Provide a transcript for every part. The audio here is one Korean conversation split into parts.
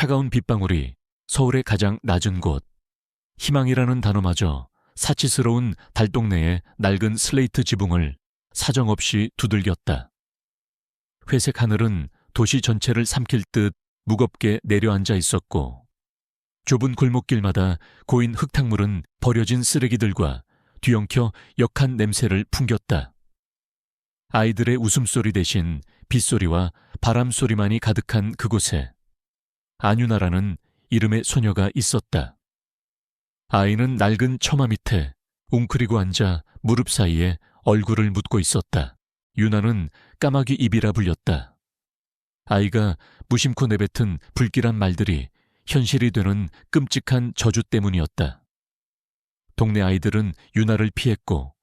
차가운 빗방울이 서울의 가장 낮은 곳, 희망이라는 단어마저 사치스러운 달동네의 낡은 슬레이트 지붕을 사정없이 두들겼다. 회색 하늘은 도시 전체를 삼킬 듯 무겁게 내려앉아 있었고, 좁은 골목길마다 고인 흙탕물은 버려진 쓰레기들과 뒤엉켜 역한 냄새를 풍겼다. 아이들의 웃음소리 대신 빗소리와 바람소리만이 가득한 그곳에 안유나라는 이름의 소녀가 있었다. 아이는 낡은 처마 밑에 웅크리고 앉아 무릎 사이에 얼굴을 묻고 있었다. 유나는 까마귀 입이라 불렸다. 아이가 무심코 내뱉은 불길한 말들이 현실이 되는 끔찍한 저주 때문이었다. 동네 아이들은 유나를 피했고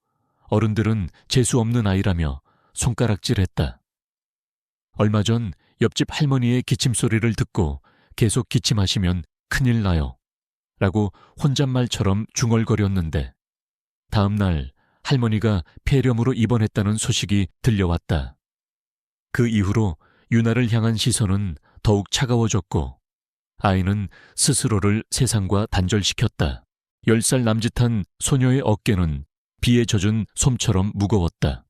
어른들은 재수 없는 아이라며 손가락질했다. 얼마 전 옆집 할머니의 기침소리를 듣고 계속 기침하시면 큰일 나요 라고 혼잣말처럼 중얼거렸는데, 다음 날 할머니가 폐렴으로 입원했다는 소식이 들려왔다. 그 이후로 유나를 향한 시선은 더욱 차가워졌고 아이는 스스로를 세상과 단절시켰다. 10살 남짓한 소녀의 어깨는 비에 젖은 솜처럼 무거웠다.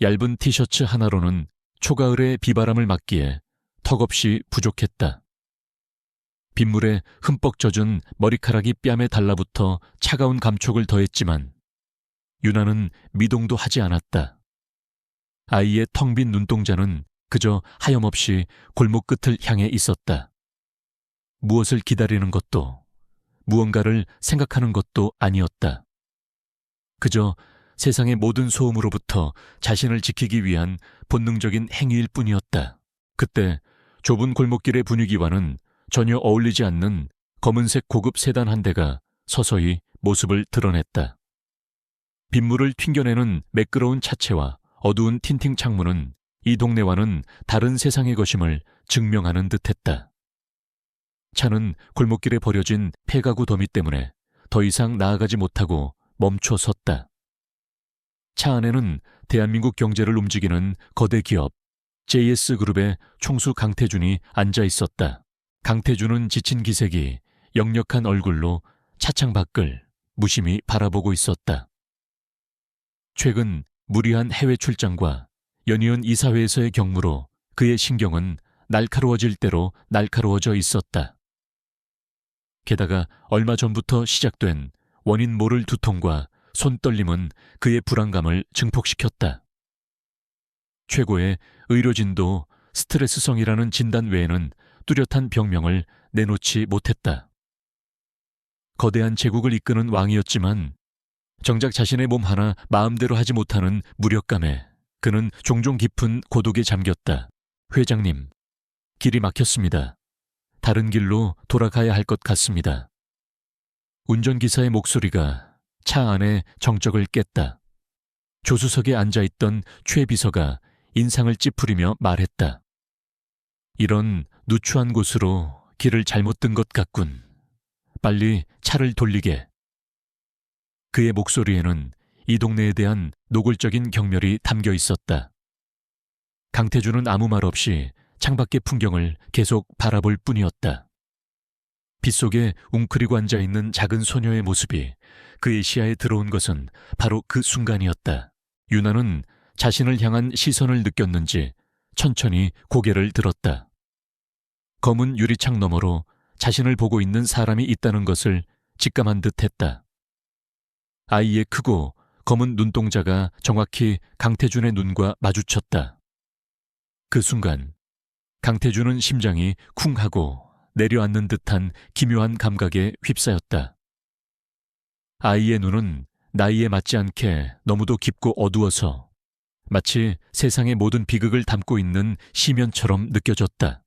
얇은 티셔츠 하나로는 초가을의 비바람을 막기에 턱없이 부족했다. 빗물에 흠뻑 젖은 머리카락이 뺨에 달라붙어 차가운 감촉을 더했지만 유나는 미동도 하지 않았다. 아이의 텅 빈 눈동자는 그저 하염없이 골목 끝을 향해 있었다. 무엇을 기다리는 것도 무언가를 생각하는 것도 아니었다. 그저 세상의 모든 소음으로부터 자신을 지키기 위한 본능적인 행위일 뿐이었다. 그때 좁은 골목길의 분위기와는 전혀 어울리지 않는 검은색 고급 세단 한 대가 서서히 모습을 드러냈다. 빗물을 튕겨내는 매끄러운 차체와 어두운 틴팅 창문은 이 동네와는 다른 세상의 것임을 증명하는 듯했다. 차는 골목길에 버려진 폐가구 더미 때문에 더 이상 나아가지 못하고 멈춰 섰다. 차 안에는 대한민국 경제를 움직이는 거대 기업 JS그룹의 총수 강태준이 앉아 있었다. 강태준은 지친 기색이 역력한 얼굴로 차창 밖을 무심히 바라보고 있었다. 최근 무리한 해외 출장과 연이은 이사회에서의 경무로 그의 신경은 날카로워질 대로 날카로워져 있었다. 게다가 얼마 전부터 시작된 원인 모를 두통과 손떨림은 그의 불안감을 증폭시켰다. 최고의 의료진도 스트레스성이라는 진단 외에는 뚜렷한 병명을 내놓지 못했다. 거대한 제국을 이끄는 왕이었지만 정작 자신의 몸 하나 마음대로 하지 못하는 무력감에 그는 종종 깊은 고독에 잠겼다. 회장님, 길이 막혔습니다. 다른 길로 돌아가야 할 것 같습니다. 운전기사의 목소리가 차 안의 정적을 깼다. 조수석에 앉아있던 최 비서가 인상을 찌푸리며 말했다. 이런 누추한 곳으로 길을 잘못 든 것 같군. 빨리 차를 돌리게. 그의 목소리에는 이 동네에 대한 노골적인 경멸이 담겨 있었다. 강태준은 아무 말 없이 창밖의 풍경을 계속 바라볼 뿐이었다. 빗속에 웅크리고 앉아있는 작은 소녀의 모습이 그의 시야에 들어온 것은 바로 그 순간이었다. 유나는 자신을 향한 시선을 느꼈는지 천천히 고개를 들었다. 검은 유리창 너머로 자신을 보고 있는 사람이 있다는 것을 직감한 듯했다. 아이의 크고 검은 눈동자가 정확히 강태준의 눈과 마주쳤다. 그 순간 강태준은 심장이 쿵 하고 내려앉는 듯한 기묘한 감각에 휩싸였다. 아이의 눈은 나이에 맞지 않게 너무도 깊고 어두워서 마치 세상의 모든 비극을 담고 있는 시면처럼 느껴졌다.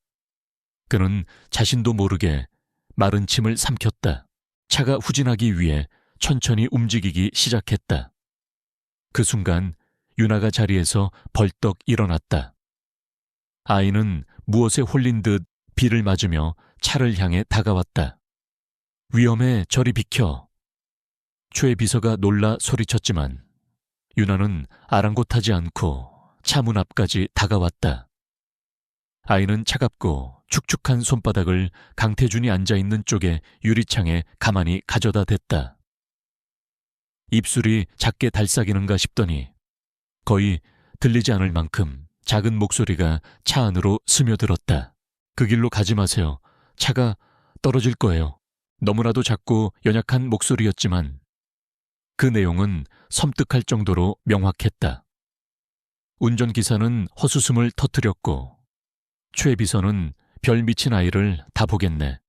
그는 자신도 모르게 마른 침을 삼켰다. 차가 후진하기 위해 천천히 움직이기 시작했다. 그 순간 유나가 자리에서 벌떡 일어났다. 아이는 무엇에 홀린 듯 비를 맞으며 차를 향해 다가왔다. 위험해, 저리 비켜. 최 비서가 놀라 소리쳤지만 유나는 아랑곳하지 않고 차 문 앞까지 다가왔다. 아이는 차갑고 축축한 손바닥을 강태준이 앉아있는 쪽의 유리창에 가만히 가져다 댔다. 입술이 작게 달싹이는가 싶더니 거의 들리지 않을 만큼 작은 목소리가 차 안으로 스며들었다. 그 길로 가지 마세요. 차가 떨어질 거예요. 너무나도 작고 연약한 목소리였지만 그 내용은 섬뜩할 정도로 명확했다. 운전기사는 헛웃음을 터뜨렸고 최 비서는 별 미친 아이를 다 보겠네.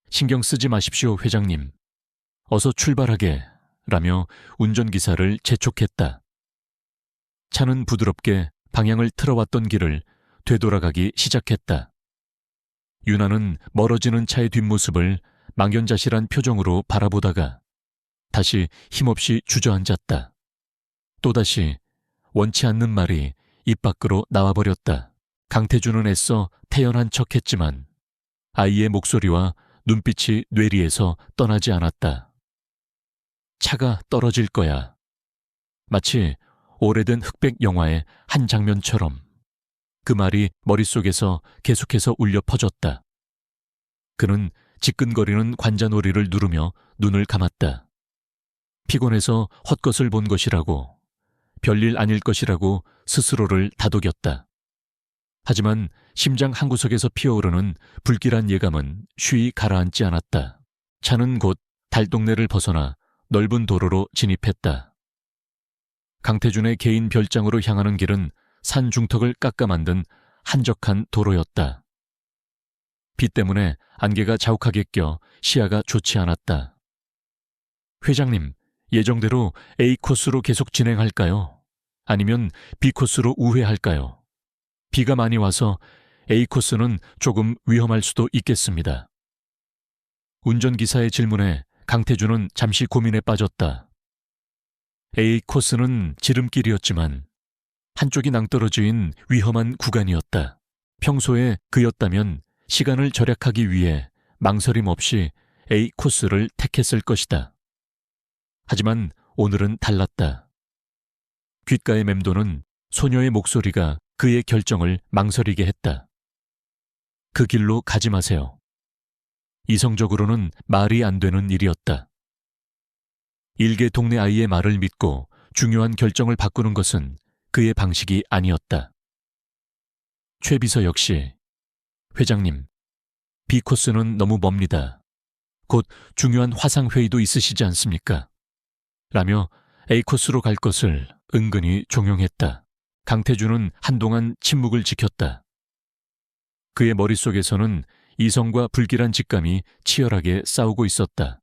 신경 쓰지 마십시오, 회장님. 어서 출발하게 라며 운전기사를 재촉했다. 차는 부드럽게 방향을 틀어왔던 길을 되돌아가기 시작했다. 유나는 멀어지는 차의 뒷모습을 망연자실한 표정으로 바라보다가 다시 힘없이 주저앉았다. 또다시 원치 않는 말이 입 밖으로 나와버렸다. 강태준은 애써 태연한 척했지만 아이의 목소리와 눈빛이 뇌리에서 떠나지 않았다. 차가 떨어질 거야. 마치 오래된 흑백 영화의 한 장면처럼 그 말이 머릿속에서 계속해서 울려 퍼졌다. 그는 지끈거리는 관자놀이를 누르며 눈을 감았다. 피곤해서 헛것을 본 것이라고, 별일 아닐 것이라고 스스로를 다독였다. 하지만 심장 한구석에서 피어오르는 불길한 예감은 쉬이 가라앉지 않았다. 차는 곧 달동네를 벗어나 넓은 도로로 진입했다. 강태준의 개인 별장으로 향하는 길은 산 중턱을 깎아 만든 한적한 도로였다. 비 때문에 안개가 자욱하게 껴 시야가 좋지 않았다. 회장님, 예정대로 A 코스로 계속 진행할까요? 아니면 B 코스로 우회할까요? 비가 많이 와서 A 코스는 조금 위험할 수도 있겠습니다. 운전기사의 질문에 강태준은 잠시 고민에 빠졌다. A 코스는 지름길이었지만 한쪽이 낭떠러지인 위험한 구간이었다. 평소에 그였다면 시간을 절약하기 위해 망설임 없이 A 코스를 택했을 것이다. 하지만 오늘은 달랐다. 귓가에 맴도는 소녀의 목소리가 그의 결정을 망설이게 했다. 그 길로 가지 마세요. 이성적으로는 말이 안 되는 일이었다. 일개 동네 아이의 말을 믿고 중요한 결정을 바꾸는 것은 그의 방식이 아니었다. 최 비서 역시 회장님, B코스는 너무 멉니다. 곧 중요한 화상회의도 있으시지 않습니까? 라며 A코스로 갈 것을 은근히 종용했다. 강태준은 한동안 침묵을 지켰다. 그의 머릿속에서는 이성과 불길한 직감이 치열하게 싸우고 있었다.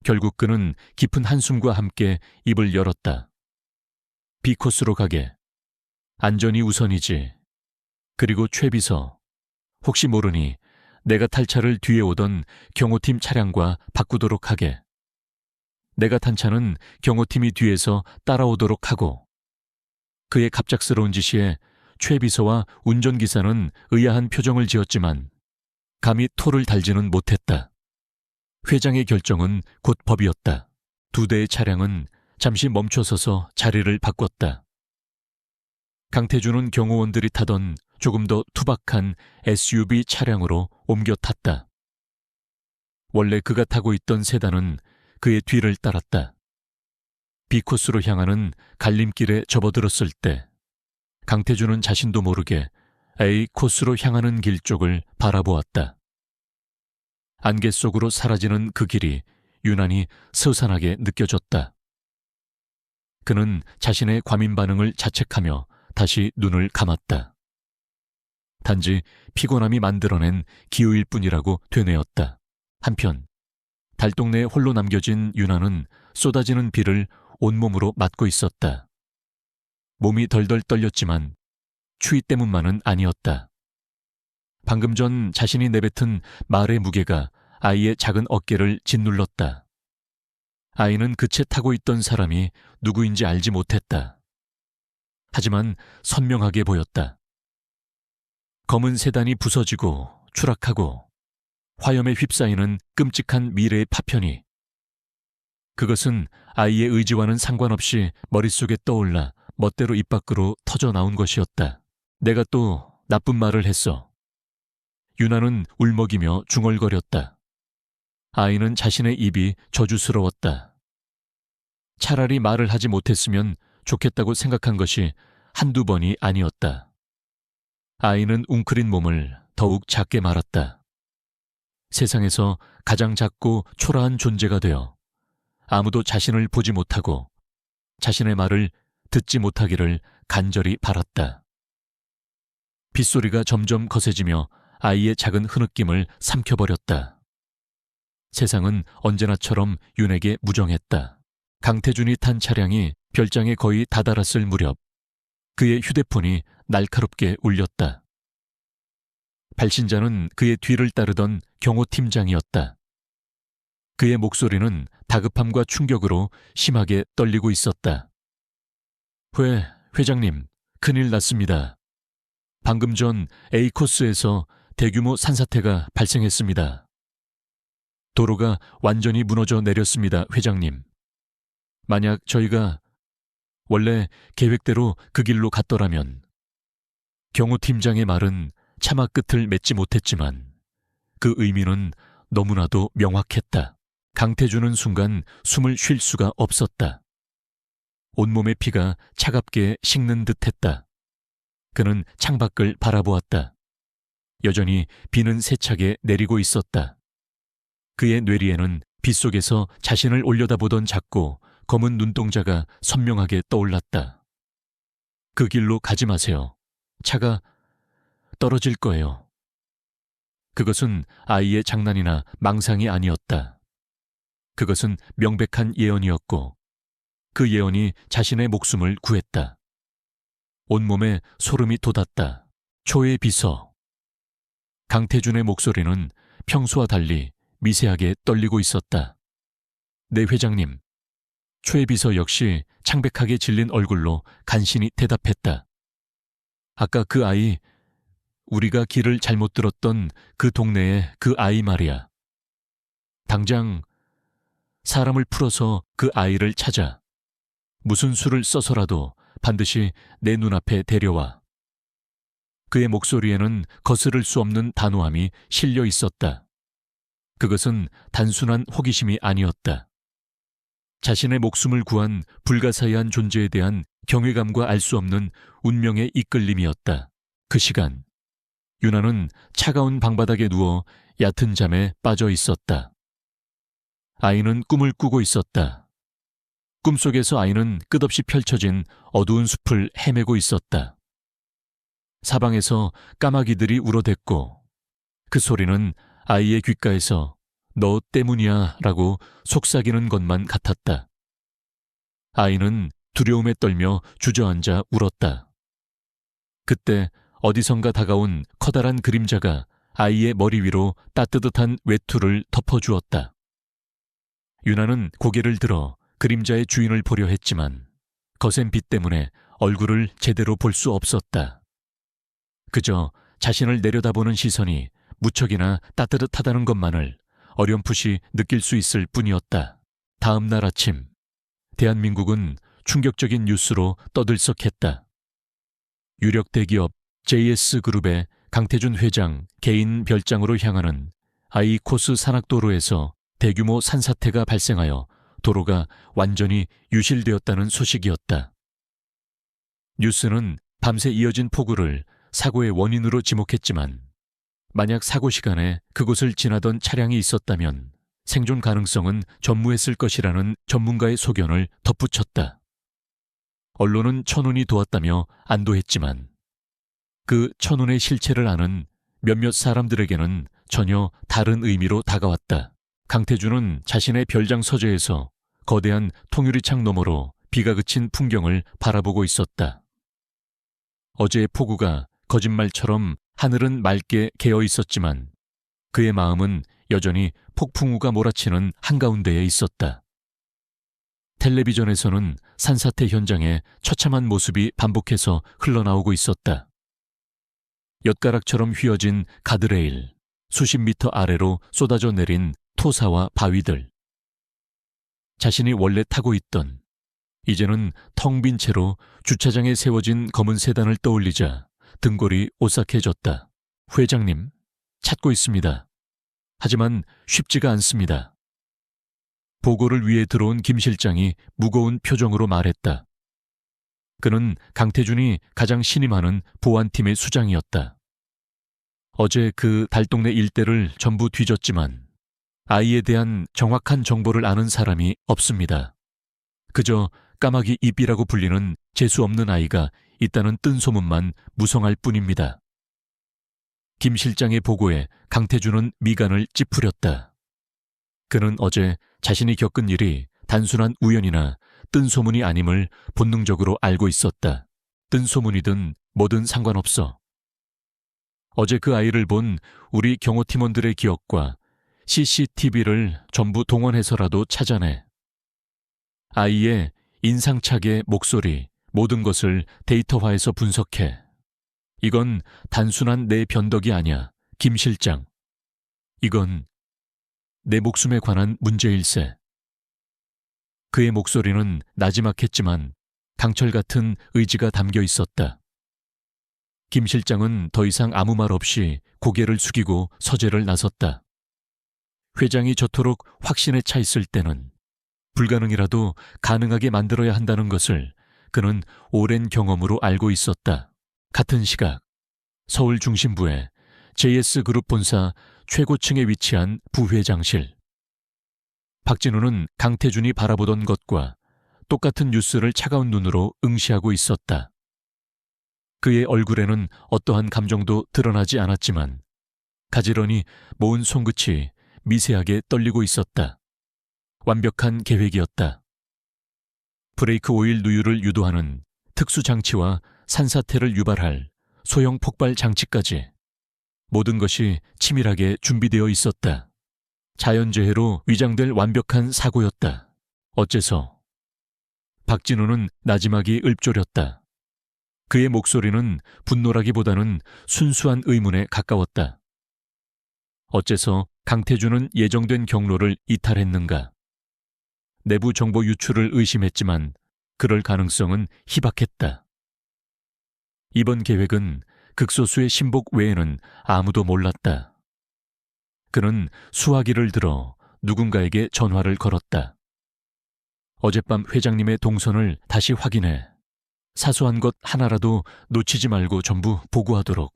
결국 그는 깊은 한숨과 함께 입을 열었다. B코스로 가게. 안전이 우선이지. 그리고 최 비서, 혹시 모르니 내가 탈 차를 뒤에 오던 경호팀 차량과 바꾸도록 하게. 내가 탄 차는 경호팀이 뒤에서 따라오도록 하고. 그의 갑작스러운 지시에 최 비서와 운전기사는 의아한 표정을 지었지만 감히 토를 달지는 못했다. 회장의 결정은 곧 법이었다. 두 대의 차량은 잠시 멈춰서서 자리를 바꿨다. 강태준은 경호원들이 타던 조금 더 투박한 SUV 차량으로 옮겨 탔다. 원래 그가 타고 있던 세단은 그의 뒤를 따랐다. B코스로 향하는 갈림길에 접어들었을 때 강태준은 자신도 모르게 A 코스로 향하는 길 쪽을 바라보았다. 안개 속으로 사라지는 그 길이 유난히 스산하게 느껴졌다. 그는 자신의 과민 반응을 자책하며 다시 눈을 감았다. 단지 피곤함이 만들어낸 기우일 뿐이라고 되뇌었다. 한편 달동네에 홀로 남겨진 유나는 쏟아지는 비를 온몸으로 맞고 있었다. 몸이 덜덜 떨렸지만 추위 때문만은 아니었다. 방금 전 자신이 내뱉은 말의 무게가 아이의 작은 어깨를 짓눌렀다. 아이는 그 채 타고 있던 사람이 누구인지 알지 못했다. 하지만 선명하게 보였다. 검은 세단이 부서지고 추락하고 화염에 휩싸이는 끔찍한 미래의 파편이, 그것은 아이의 의지와는 상관없이 머릿속에 떠올라 멋대로 입 밖으로 터져 나온 것이었다. 내가 또 나쁜 말을 했어. 유나는 울먹이며 중얼거렸다. 아이는 자신의 입이 저주스러웠다. 차라리 말을 하지 못했으면 좋겠다고 생각한 것이 한두 번이 아니었다. 아이는 웅크린 몸을 더욱 작게 말았다. 세상에서 가장 작고 초라한 존재가 되어 아무도 자신을 보지 못하고 자신의 말을 듣지 못하기를 간절히 바랐다. 빗소리가 점점 거세지며 아이의 작은 흐느낌을 삼켜버렸다. 세상은 언제나처럼 윤에게 무정했다. 강태준이 탄 차량이 별장에 거의 다다랐을 무렵 그의 휴대폰이 날카롭게 울렸다. 발신자는 그의 뒤를 따르던 경호팀장이었다. 그의 목소리는 다급함과 충격으로 심하게 떨리고 있었다. 회장님, 큰일 났습니다. 방금 전 A코스에서 대규모 산사태가 발생했습니다. 도로가 완전히 무너져 내렸습니다, 회장님. 만약 저희가 원래 계획대로 그 길로 갔더라면. 경호팀장의 말은 차마 끝을 맺지 못했지만 그 의미는 너무나도 명확했다. 강태준은 순간 숨을 쉴 수가 없었다. 온몸의 피가 차갑게 식는 듯했다. 그는 창밖을 바라보았다. 여전히 비는 세차게 내리고 있었다. 그의 뇌리에는 빗속에서 자신을 올려다보던 작고 검은 눈동자가 선명하게 떠올랐다. 그 길로 가지 마세요. 차가 떨어질 거예요. 그것은 아이의 장난이나 망상이 아니었다. 그것은 명백한 예언이었고 그 예언이 자신의 목숨을 구했다. 온몸에 소름이 돋았다. 초의 비서. 강태준의 목소리는 평소와 달리 미세하게 떨리고 있었다. 네, 회장님. 초의 비서 역시 창백하게 질린 얼굴로 간신히 대답했다. 아까 그 아이, 우리가 길을 잘못 들었던 그 동네의 그 아이 말이야. 당장 사람을 풀어서 그 아이를 찾아. 무슨 수를 써서라도 반드시 내 눈앞에 데려와. 그의 목소리에는 거스를 수 없는 단호함이 실려 있었다. 그것은 단순한 호기심이 아니었다. 자신의 목숨을 구한 불가사의한 존재에 대한 경외감과 알 수 없는 운명의 이끌림이었다. 그 시간, 유나는 차가운 방바닥에 누워 얕은 잠에 빠져 있었다. 아이는 꿈을 꾸고 있었다. 꿈속에서 아이는 끝없이 펼쳐진 어두운 숲을 헤매고 있었다. 사방에서 까마귀들이 울어댔고 그 소리는 아이의 귓가에서 너 때문이야 라고 속삭이는 것만 같았다. 아이는 두려움에 떨며 주저앉아 울었다. 그때 어디선가 다가온 커다란 그림자가 아이의 머리 위로 따뜻한 외투를 덮어주었다. 유나는 고개를 들어 그림자의 주인을 보려 했지만 거센 빛 때문에 얼굴을 제대로 볼 수 없었다. 그저 자신을 내려다보는 시선이 무척이나 따뜻하다는 것만을 어렴풋이 느낄 수 있을 뿐이었다. 다음 날 아침, 대한민국은 충격적인 뉴스로 떠들썩했다. 유력 대기업 JS그룹의 강태준 회장 개인 별장으로 향하는 A코스 산악도로에서 대규모 산사태가 발생하여 도로가 완전히 유실되었다는 소식이었다. 뉴스는 밤새 이어진 폭우를 사고의 원인으로 지목했지만 만약 사고 시간에 그곳을 지나던 차량이 있었다면 생존 가능성은 전무했을 것이라는 전문가의 소견을 덧붙였다. 언론은 천운이 도왔다며 안도했지만 그 천운의 실체를 아는 몇몇 사람들에게는 전혀 다른 의미로 다가왔다. 강태준은 자신의 별장 서재에서 거대한 통유리창 너머로 비가 그친 풍경을 바라보고 있었다. 어제의 폭우가 거짓말처럼 하늘은 맑게 개어 있었지만 그의 마음은 여전히 폭풍우가 몰아치는 한가운데에 있었다. 텔레비전에서는 산사태 현장의 처참한 모습이 반복해서 흘러나오고 있었다. 엿가락처럼 휘어진 가드레일, 수십 미터 아래로 쏟아져 내린 토사와 바위들. 자신이 원래 타고 있던, 이제는 텅 빈 채로 주차장에 세워진 검은 세단을 떠올리자 등골이 오싹해졌다. 회장님, 찾고 있습니다. 하지만 쉽지가 않습니다. 보고를 위해 들어온 김 실장이 무거운 표정으로 말했다. 그는 강태준이 가장 신임하는 보안팀의 수장이었다. 어제 그 달동네 일대를 전부 뒤졌지만 아이에 대한 정확한 정보를 아는 사람이 없습니다. 그저 까마귀 입이라고 불리는 재수없는 아이가 있다는 뜬소문만 무성할 뿐입니다. 김 실장의 보고에 강태준은 미간을 찌푸렸다. 그는 어제 자신이 겪은 일이 단순한 우연이나 뜬소문이 아님을 본능적으로 알고 있었다. 뜬소문이든 뭐든 상관없어. 어제 그 아이를 본 우리 경호팀원들의 기억과 CCTV를 전부 동원해서라도 찾아내. 아이의 인상착의 목소리, 모든 것을 데이터화해서 분석해. 이건 단순한 내 변덕이 아니야, 김 실장. 이건 내 목숨에 관한 문제일세. 그의 목소리는 나지막했지만 강철 같은 의지가 담겨 있었다. 김 실장은 더 이상 아무 말 없이 고개를 숙이고 서재를 나섰다. 회장이 저토록 확신에 차 있을 때는 불가능이라도 가능하게 만들어야 한다는 것을 그는 오랜 경험으로 알고 있었다. 같은 시각 서울 중심부의 JS그룹 본사 최고층에 위치한 부회장실. 박진우는 강태준이 바라보던 것과 똑같은 뉴스를 차가운 눈으로 응시하고 있었다. 그의 얼굴에는 어떠한 감정도 드러나지 않았지만 가지런히 모은 손끝이 미세하게 떨리고 있었다. 완벽한 계획이었다. 브레이크 오일 누유를 유도하는 특수 장치와 산사태를 유발할 소형 폭발 장치까지 모든 것이 치밀하게 준비되어 있었다. 자연재해로 위장될 완벽한 사고였다. 어째서? 박진우는 나지막이 읊조렸다. 그의 목소리는 분노라기보다는 순수한 의문에 가까웠다. 어째서 강태준은 예정된 경로를 이탈했는가? 내부 정보 유출을 의심했지만 그럴 가능성은 희박했다. 이번 계획은 극소수의 신복 외에는 아무도 몰랐다. 그는 수화기를 들어 누군가에게 전화를 걸었다. 어젯밤 회장님의 동선을 다시 확인해. 사소한 것 하나라도 놓치지 말고 전부 보고하도록.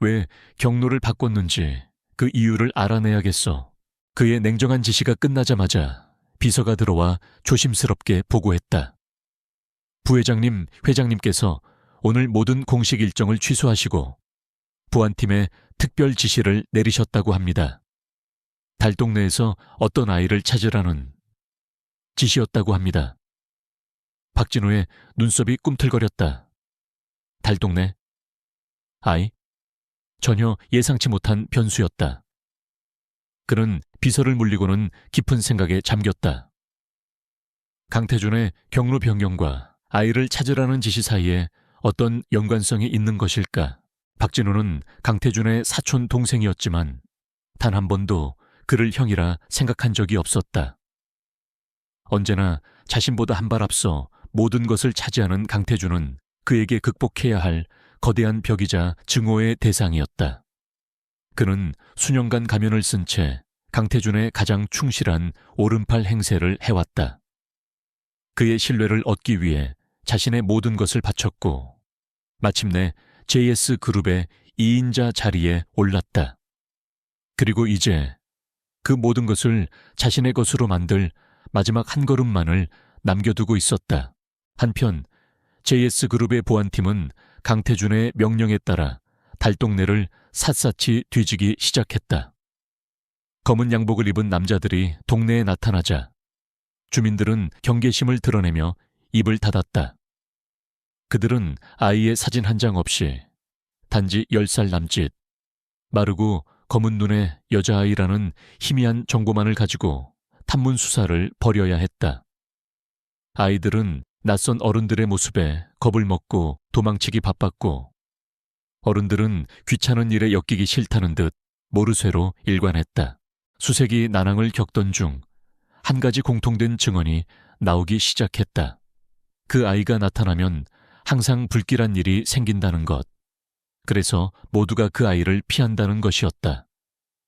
왜 경로를 바꿨는지 그 이유를 알아내야겠어. 그의 냉정한 지시가 끝나자마자 비서가 들어와 조심스럽게 보고했다. 부회장님, 회장님께서 오늘 모든 공식 일정을 취소하시고 보안팀에 특별 지시를 내리셨다고 합니다. 달동네에서 어떤 아이를 찾으라는 지시였다고 합니다. 박진우의 눈썹이 꿈틀거렸다. 달동네? 아이? 전혀 예상치 못한 변수였다. 그는 비서를 물리고는 깊은 생각에 잠겼다. 강태준의 경로 변경과 아이를 찾으라는 지시 사이에 어떤 연관성이 있는 것일까? 박진우는 강태준의 사촌 동생이었지만 단 한 번도 그를 형이라 생각한 적이 없었다. 언제나 자신보다 한 발 앞서 모든 것을 차지하는 강태준은 그에게 극복해야 할 거대한 벽이자 증오의 대상이었다. 그는 수년간 가면을 쓴 채 강태준의 가장 충실한 오른팔 행세를 해왔다. 그의 신뢰를 얻기 위해 자신의 모든 것을 바쳤고 마침내 JS그룹의 2인자 자리에 올랐다. 그리고 이제 그 모든 것을 자신의 것으로 만들 마지막 한 걸음만을 남겨두고 있었다. 한편 JS그룹의 보안팀은 강태준의 명령에 따라 달동네를 샅샅이 뒤지기 시작했다. 검은 양복을 입은 남자들이 동네에 나타나자 주민들은 경계심을 드러내며 입을 닫았다. 그들은 아이의 사진 한 장 없이 단지 10살 남짓, 마르고 검은 눈의 여자아이라는 희미한 정보만을 가지고 탐문 수사를 벌여야 했다. 아이들은 낯선 어른들의 모습에 겁을 먹고 도망치기 바빴고 어른들은 귀찮은 일에 엮이기 싫다는 듯 모르쇠로 일관했다. 수색이 난항을 겪던 중 한 가지 공통된 증언이 나오기 시작했다. 그 아이가 나타나면 항상 불길한 일이 생긴다는 것. 그래서 모두가 그 아이를 피한다는 것이었다.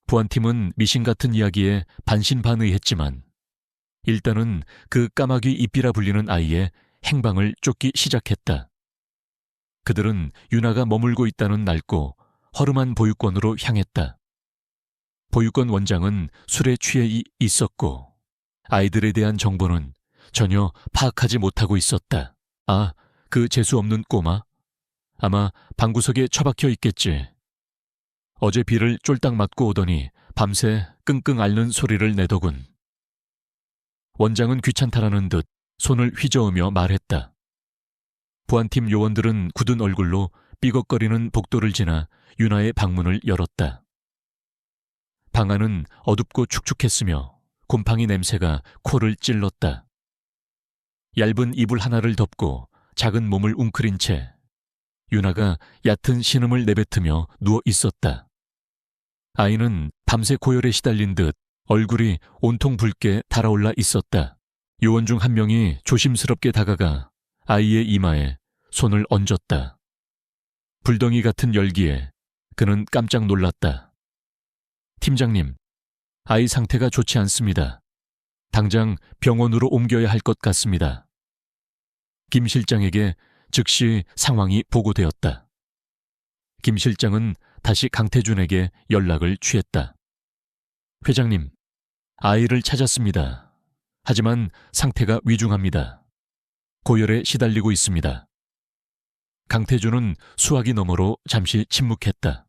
보안팀은 미신 같은 이야기에 반신반의했지만 일단은 그 까마귀 이삐라 불리는 아이의 행방을 쫓기 시작했다. 그들은 유나가 머물고 있다는 낡고 허름한 보육원으로 향했다. 보육원 원장은 술에 취해 있었고 아이들에 대한 정보는 전혀 파악하지 못하고 있었다. 아, 그 재수없는 꼬마? 아마 방구석에 처박혀 있겠지. 어제 비를 쫄딱 맞고 오더니 밤새 끙끙 앓는 소리를 내더군. 원장은 귀찮다라는 듯 손을 휘저으며 말했다. 보안팀 요원들은 굳은 얼굴로 삐걱거리는 복도를 지나 유나의 방문을 열었다. 방 안은 어둡고 축축했으며 곰팡이 냄새가 코를 찔렀다. 얇은 이불 하나를 덮고 작은 몸을 웅크린 채 유나가 얕은 신음을 내뱉으며 누워 있었다. 아이는 밤새 고열에 시달린 듯 얼굴이 온통 붉게 달아올라 있었다. 요원 중 한 명이 조심스럽게 다가가 아이의 이마에 손을 얹었다. 불덩이 같은 열기에 그는 깜짝 놀랐다. 팀장님, 아이 상태가 좋지 않습니다. 당장 병원으로 옮겨야 할 것 같습니다. 김 실장에게 즉시 상황이 보고되었다. 김 실장은 다시 강태준에게 연락을 취했다. 회장님, 아이를 찾았습니다. 하지만 상태가 위중합니다. 고열에 시달리고 있습니다. 강태준은 수화기 너머로 잠시 침묵했다.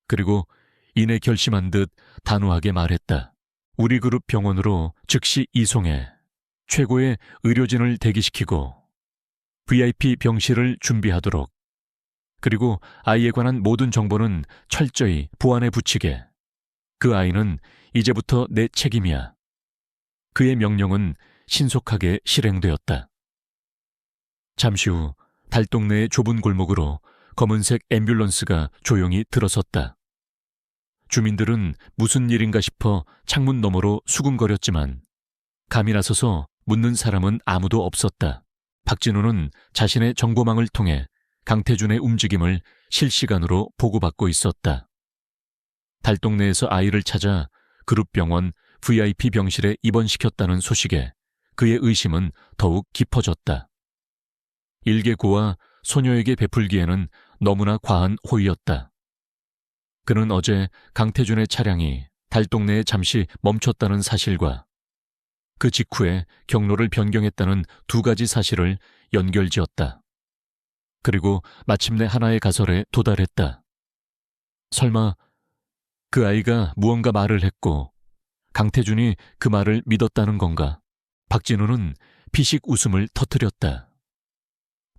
그리고 이내 결심한 듯 단호하게 말했다. 우리 그룹 병원으로 즉시 이송해 최고의 의료진을 대기시키고 VIP 병실을 준비하도록. 그리고 아이에 관한 모든 정보는 철저히 보안에 붙이게. 그 아이는 이제부터 내 책임이야. 그의 명령은 신속하게 실행되었다. 잠시 후 달동네의 좁은 골목으로 검은색 앰뷸런스가 조용히 들어섰다. 주민들은 무슨 일인가 싶어 창문 너머로 수군거렸지만 감이 나서서 묻는 사람은 아무도 없었다. 박진우는 자신의 정보망을 통해 강태준의 움직임을 실시간으로 보고받고 있었다. 달동네에서 아이를 찾아 그룹병원 VIP 병실에 입원시켰다는 소식에 그의 의심은 더욱 깊어졌다. 일개고와 소녀에게 베풀기에는 너무나 과한 호의였다. 그는 어제 강태준의 차량이 달동네에 잠시 멈췄다는 사실과 그 직후에 경로를 변경했다는 두 가지 사실을 연결지었다. 그리고 마침내 하나의 가설에 도달했다. 설마 그 아이가 무언가 말을 했고 강태준이 그 말을 믿었다는 건가? 박진우는 피식 웃음을 터뜨렸다.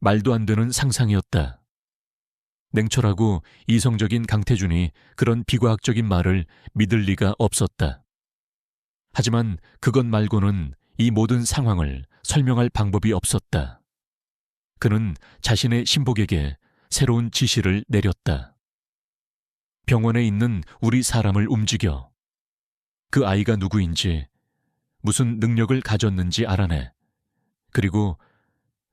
말도 안 되는 상상이었다. 냉철하고 이성적인 강태준이 그런 비과학적인 말을 믿을 리가 없었다. 하지만 그것 말고는 이 모든 상황을 설명할 방법이 없었다. 그는 자신의 신복에게 새로운 지시를 내렸다. 병원에 있는 우리 사람을 움직여. 그 아이가 누구인지, 무슨 능력을 가졌는지 알아내. 그리고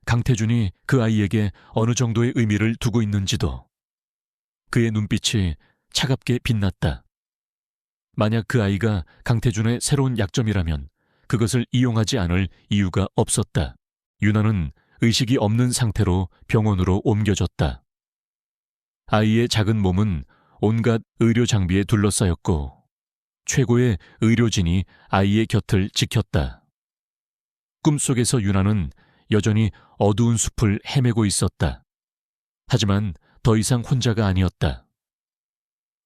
강태준이 그 아이에게 어느 정도의 의미를 두고 있는지도. 그의 눈빛이 차갑게 빛났다. 만약 그 아이가 강태준의 새로운 약점이라면 그것을 이용하지 않을 이유가 없었다. 유나는 의식이 없는 상태로 병원으로 옮겨졌다. 아이의 작은 몸은 온갖 의료 장비에 둘러싸였고 최고의 의료진이 아이의 곁을 지켰다. 꿈속에서 유나는 여전히 어두운 숲을 헤매고 있었다. 하지만 더 이상 혼자가 아니었다.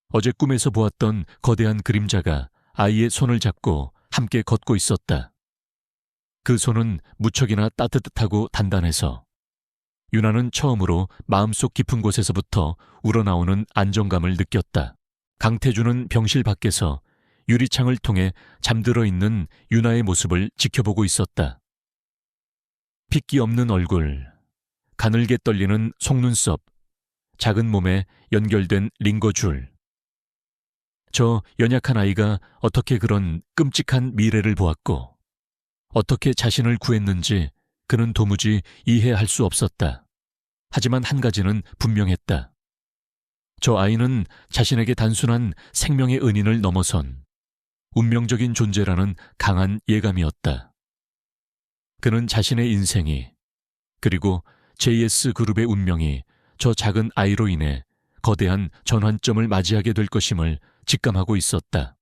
어제 꿈에서 보았던 거대한 그림자가 아이의 손을 잡고 함께 걷고 있었다. 그 손은 무척이나 따뜻하고 단단해서 유나는 처음으로 마음속 깊은 곳에서부터 우러나오는 안정감을 느꼈다. 강태준은 병실 밖에서 유리창을 통해 잠들어 있는 유나의 모습을 지켜보고 있었다. 핏기 없는 얼굴, 가늘게 떨리는 속눈썹, 작은 몸에 연결된 링거줄. 저 연약한 아이가 어떻게 그런 끔찍한 미래를 보았고 어떻게 자신을 구했는지 그는 도무지 이해할 수 없었다. 하지만 한 가지는 분명했다. 저 아이는 자신에게 단순한 생명의 은인을 넘어선 운명적인 존재라는 강한 예감이었다. 그는 자신의 인생이, 그리고 JS그룹의 운명이 저 작은 아이로 인해 거대한 전환점을 맞이하게 될 것임을 직감하고 있었다.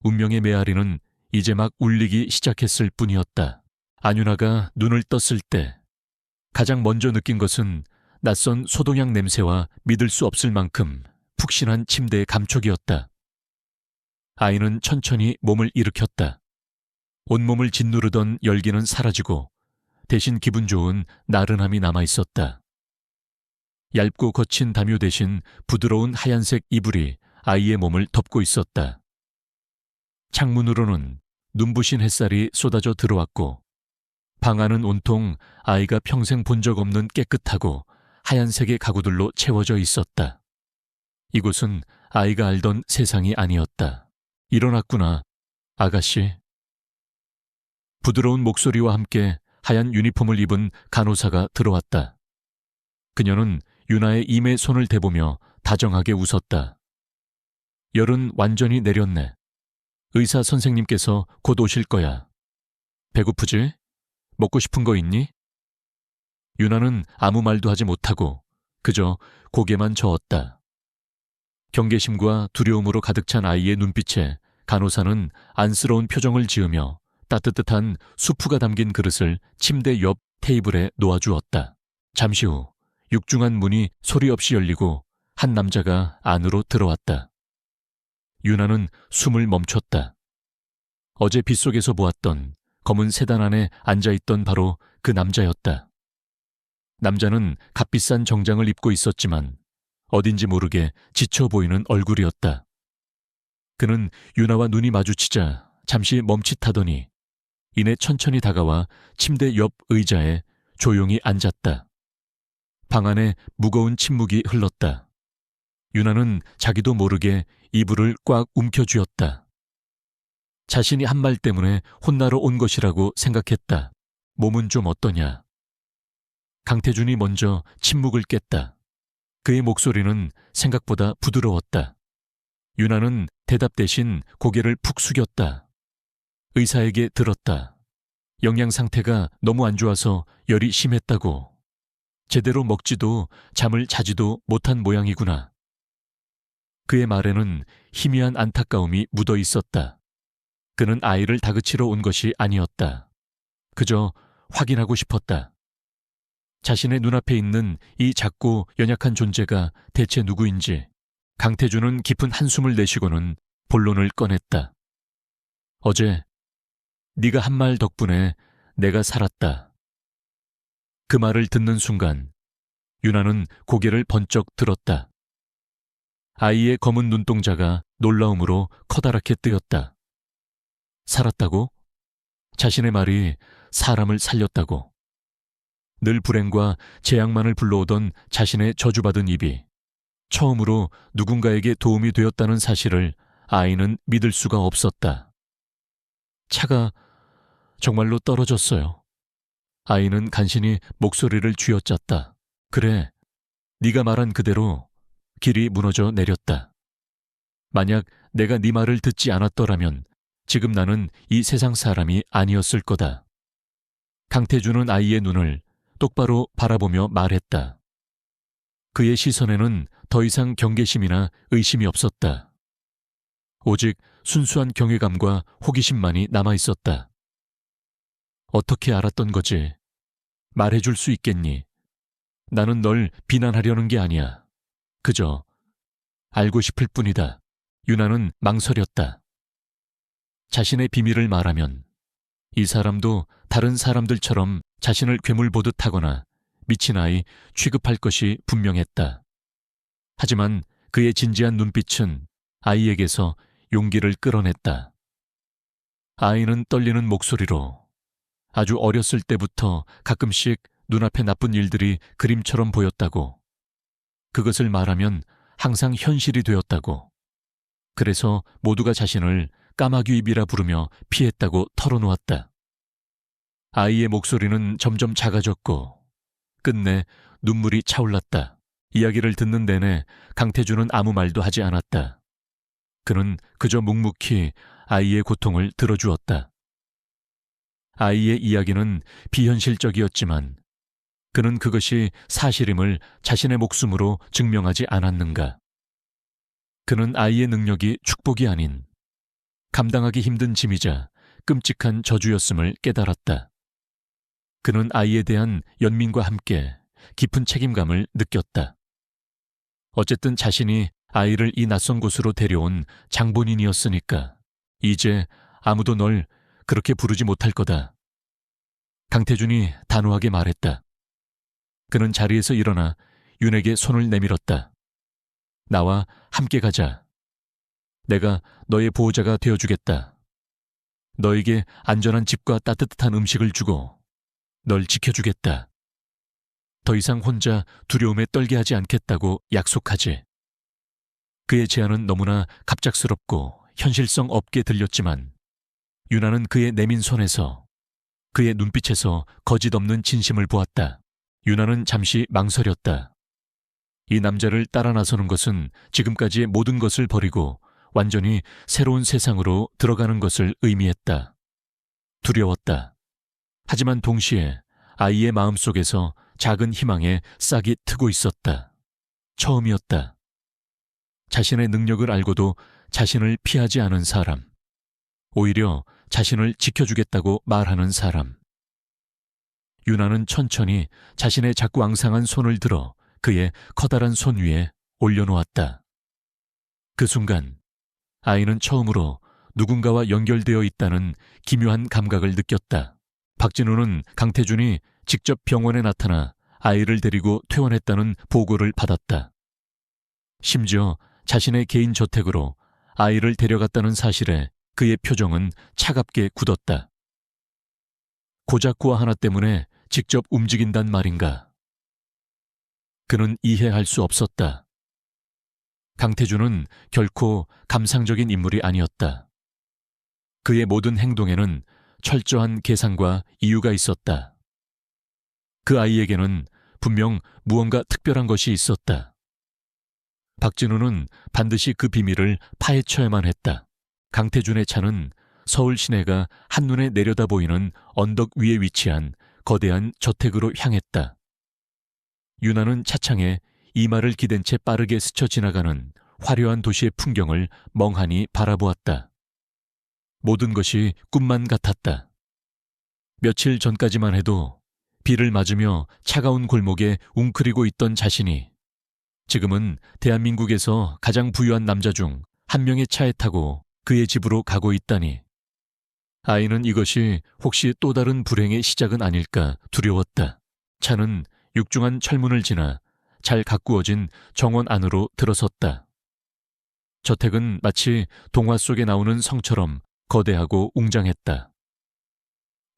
운명의 메아리는 이제 막 울리기 시작했을 뿐이었다. 안윤아가 눈을 떴을 때 가장 먼저 느낀 것은 낯선 소독약 냄새와 믿을 수 없을 만큼 푹신한 침대의 감촉이었다. 아이는 천천히 몸을 일으켰다. 온몸을 짓누르던 열기는 사라지고 대신 기분 좋은 나른함이 남아있었다. 얇고 거친 담요 대신 부드러운 하얀색 이불이 아이의 몸을 덮고 있었다. 창문으로는 눈부신 햇살이 쏟아져 들어왔고 방 안은 온통 아이가 평생 본 적 없는 깨끗하고 하얀색의 가구들로 채워져 있었다. 이곳은 아이가 알던 세상이 아니었다. 일어났구나, 아가씨. 부드러운 목소리와 함께 하얀 유니폼을 입은 간호사가 들어왔다. 그녀는 윤아의 임에 손을 대보며 다정하게 웃었다. 열은 완전히 내렸네. 의사 선생님께서 곧 오실 거야. 배고프지? 먹고 싶은 거 있니? 윤아는 아무 말도 하지 못하고 그저 고개만 저었다. 경계심과 두려움으로 가득 찬 아이의 눈빛에 간호사는 안쓰러운 표정을 지으며 따뜻한 수프가 담긴 그릇을 침대 옆 테이블에 놓아주었다. 잠시 후 육중한 문이 소리 없이 열리고 한 남자가 안으로 들어왔다. 윤아는 숨을 멈췄다. 어제 빗속에서 보았던 검은 세단 안에 앉아있던 바로 그 남자였다. 남자는 값비싼 정장을 입고 있었지만 어딘지 모르게 지쳐 보이는 얼굴이었다. 그는 윤아와 눈이 마주치자 잠시 멈칫하더니 이내 천천히 다가와 침대 옆 의자에 조용히 앉았다. 방 안에 무거운 침묵이 흘렀다. 윤아는 자기도 모르게 이불을 꽉 움켜쥐었다. 자신이 한 말 때문에 혼나러 온 것이라고 생각했다. 몸은 좀 어떠냐? 강태준이 먼저 침묵을 깼다. 그의 목소리는 생각보다 부드러웠다. 윤아는 대답 대신 고개를 푹 숙였다. 의사에게 들었다. 영양 상태가 너무 안 좋아서 열이 심했다고. 제대로 먹지도 잠을 자지도 못한 모양이구나. 그의 말에는 희미한 안타까움이 묻어 있었다. 그는 아이를 다그치러 온 것이 아니었다. 그저 확인하고 싶었다. 자신의 눈앞에 있는 이 작고 연약한 존재가 대체 누구인지. 강태준은 깊은 한숨을 내쉬고는 본론을 꺼냈다. 어제 네가 한 말 덕분에 내가 살았다. 그 말을 듣는 순간 윤아는 고개를 번쩍 들었다. 아이의 검은 눈동자가 놀라움으로 커다랗게 뜨였다. 살았다고? 자신의 말이 사람을 살렸다고. 늘 불행과 재앙만을 불러오던 자신의 저주받은 입이 처음으로 누군가에게 도움이 되었다는 사실을 아이는 믿을 수가 없었다. 차가 정말로 떨어졌어요. 아이는 간신히 목소리를 쥐어짰다. 그래, 네가 말한 그대로 길이 무너져 내렸다. 만약 내가 네 말을 듣지 않았더라면 지금 나는 이 세상 사람이 아니었을 거다. 강태준은 아이의 눈을 똑바로 바라보며 말했다. 그의 시선에는 더 이상 경계심이나 의심이 없었다. 오직 순수한 경외감과 호기심만이 남아있었다. 어떻게 알았던 거지? 말해줄 수 있겠니? 나는 널 비난하려는 게 아니야. 그저 알고 싶을 뿐이다. 윤아는 망설였다. 자신의 비밀을 말하면 이 사람도 다른 사람들처럼 자신을 괴물 보듯 하거나 미친 아이 취급할 것이 분명했다. 하지만 그의 진지한 눈빛은 아이에게서 용기를 끌어냈다. 아이는 떨리는 목소리로 아주 어렸을 때부터 가끔씩 눈앞에 나쁜 일들이 그림처럼 보였다고. 그것을 말하면 항상 현실이 되었다고. 그래서 모두가 자신을 까마귀입이라 부르며 피했다고 털어놓았다. 아이의 목소리는 점점 작아졌고 끝내 눈물이 차올랐다. 이야기를 듣는 내내 강태주는 아무 말도 하지 않았다. 그는 그저 묵묵히 아이의 고통을 들어주었다. 아이의 이야기는 비현실적이었지만 그는 그것이 사실임을 자신의 목숨으로 증명하지 않았는가. 그는 아이의 능력이 축복이 아닌 감당하기 힘든 짐이자 끔찍한 저주였음을 깨달았다. 그는 아이에 대한 연민과 함께 깊은 책임감을 느꼈다. 어쨌든 자신이 아이를 이 낯선 곳으로 데려온 장본인이었으니까 이제 아무도 널 그렇게 부르지 못할 거다. 강태준이 단호하게 말했다. 그는 자리에서 일어나 윤에게 손을 내밀었다. 나와 함께 가자. 내가 너의 보호자가 되어주겠다. 너에게 안전한 집과 따뜻한 음식을 주고 널 지켜주겠다. 더 이상 혼자 두려움에 떨게 하지 않겠다고 약속하지. 그의 제안은 너무나 갑작스럽고 현실성 없게 들렸지만 유나는 그의 내민 손에서 그의 눈빛에서 거짓 없는 진심을 보았다. 유나는 잠시 망설였다. 이 남자를 따라 나서는 것은 지금까지의 모든 것을 버리고 완전히 새로운 세상으로 들어가는 것을 의미했다. 두려웠다. 하지만 동시에 아이의 마음속에서 작은 희망에 싹이 트고 있었다. 처음이었다. 자신의 능력을 알고도 자신을 피하지 않은 사람. 오히려 자신을 지켜주겠다고 말하는 사람. 유나는 천천히 자신의 자꾸 앙상한 손을 들어 그의 커다란 손 위에 올려놓았다. 그 순간 아이는 처음으로 누군가와 연결되어 있다는 기묘한 감각을 느꼈다. 박진우는 강태준이 직접 병원에 나타나 아이를 데리고 퇴원했다는 보고를 받았다. 심지어 자신의 개인 저택으로 아이를 데려갔다는 사실에 그의 표정은 차갑게 굳었다. 고작 구화 하나 때문에 직접 움직인단 말인가. 그는 이해할 수 없었다. 강태준은 결코 감상적인 인물이 아니었다. 그의 모든 행동에는 철저한 계산과 이유가 있었다. 그 아이에게는 분명 무언가 특별한 것이 있었다. 박진우는 반드시 그 비밀을 파헤쳐야만 했다. 강태준의 차는 서울 시내가 한눈에 내려다 보이는 언덕 위에 위치한 거대한 저택으로 향했다. 유나는 차창에 이마를 기댄 채 빠르게 스쳐 지나가는 화려한 도시의 풍경을 멍하니 바라보았다. 모든 것이 꿈만 같았다. 며칠 전까지만 해도 비를 맞으며 차가운 골목에 웅크리고 있던 자신이 지금은 대한민국에서 가장 부유한 남자 중 한 명의 차에 타고 그의 집으로 가고 있다니. 아이는 이것이 혹시 또 다른 불행의 시작은 아닐까 두려웠다. 차는 육중한 철문을 지나 잘 가꾸어진 정원 안으로 들어섰다. 저택은 마치 동화 속에 나오는 성처럼 거대하고 웅장했다.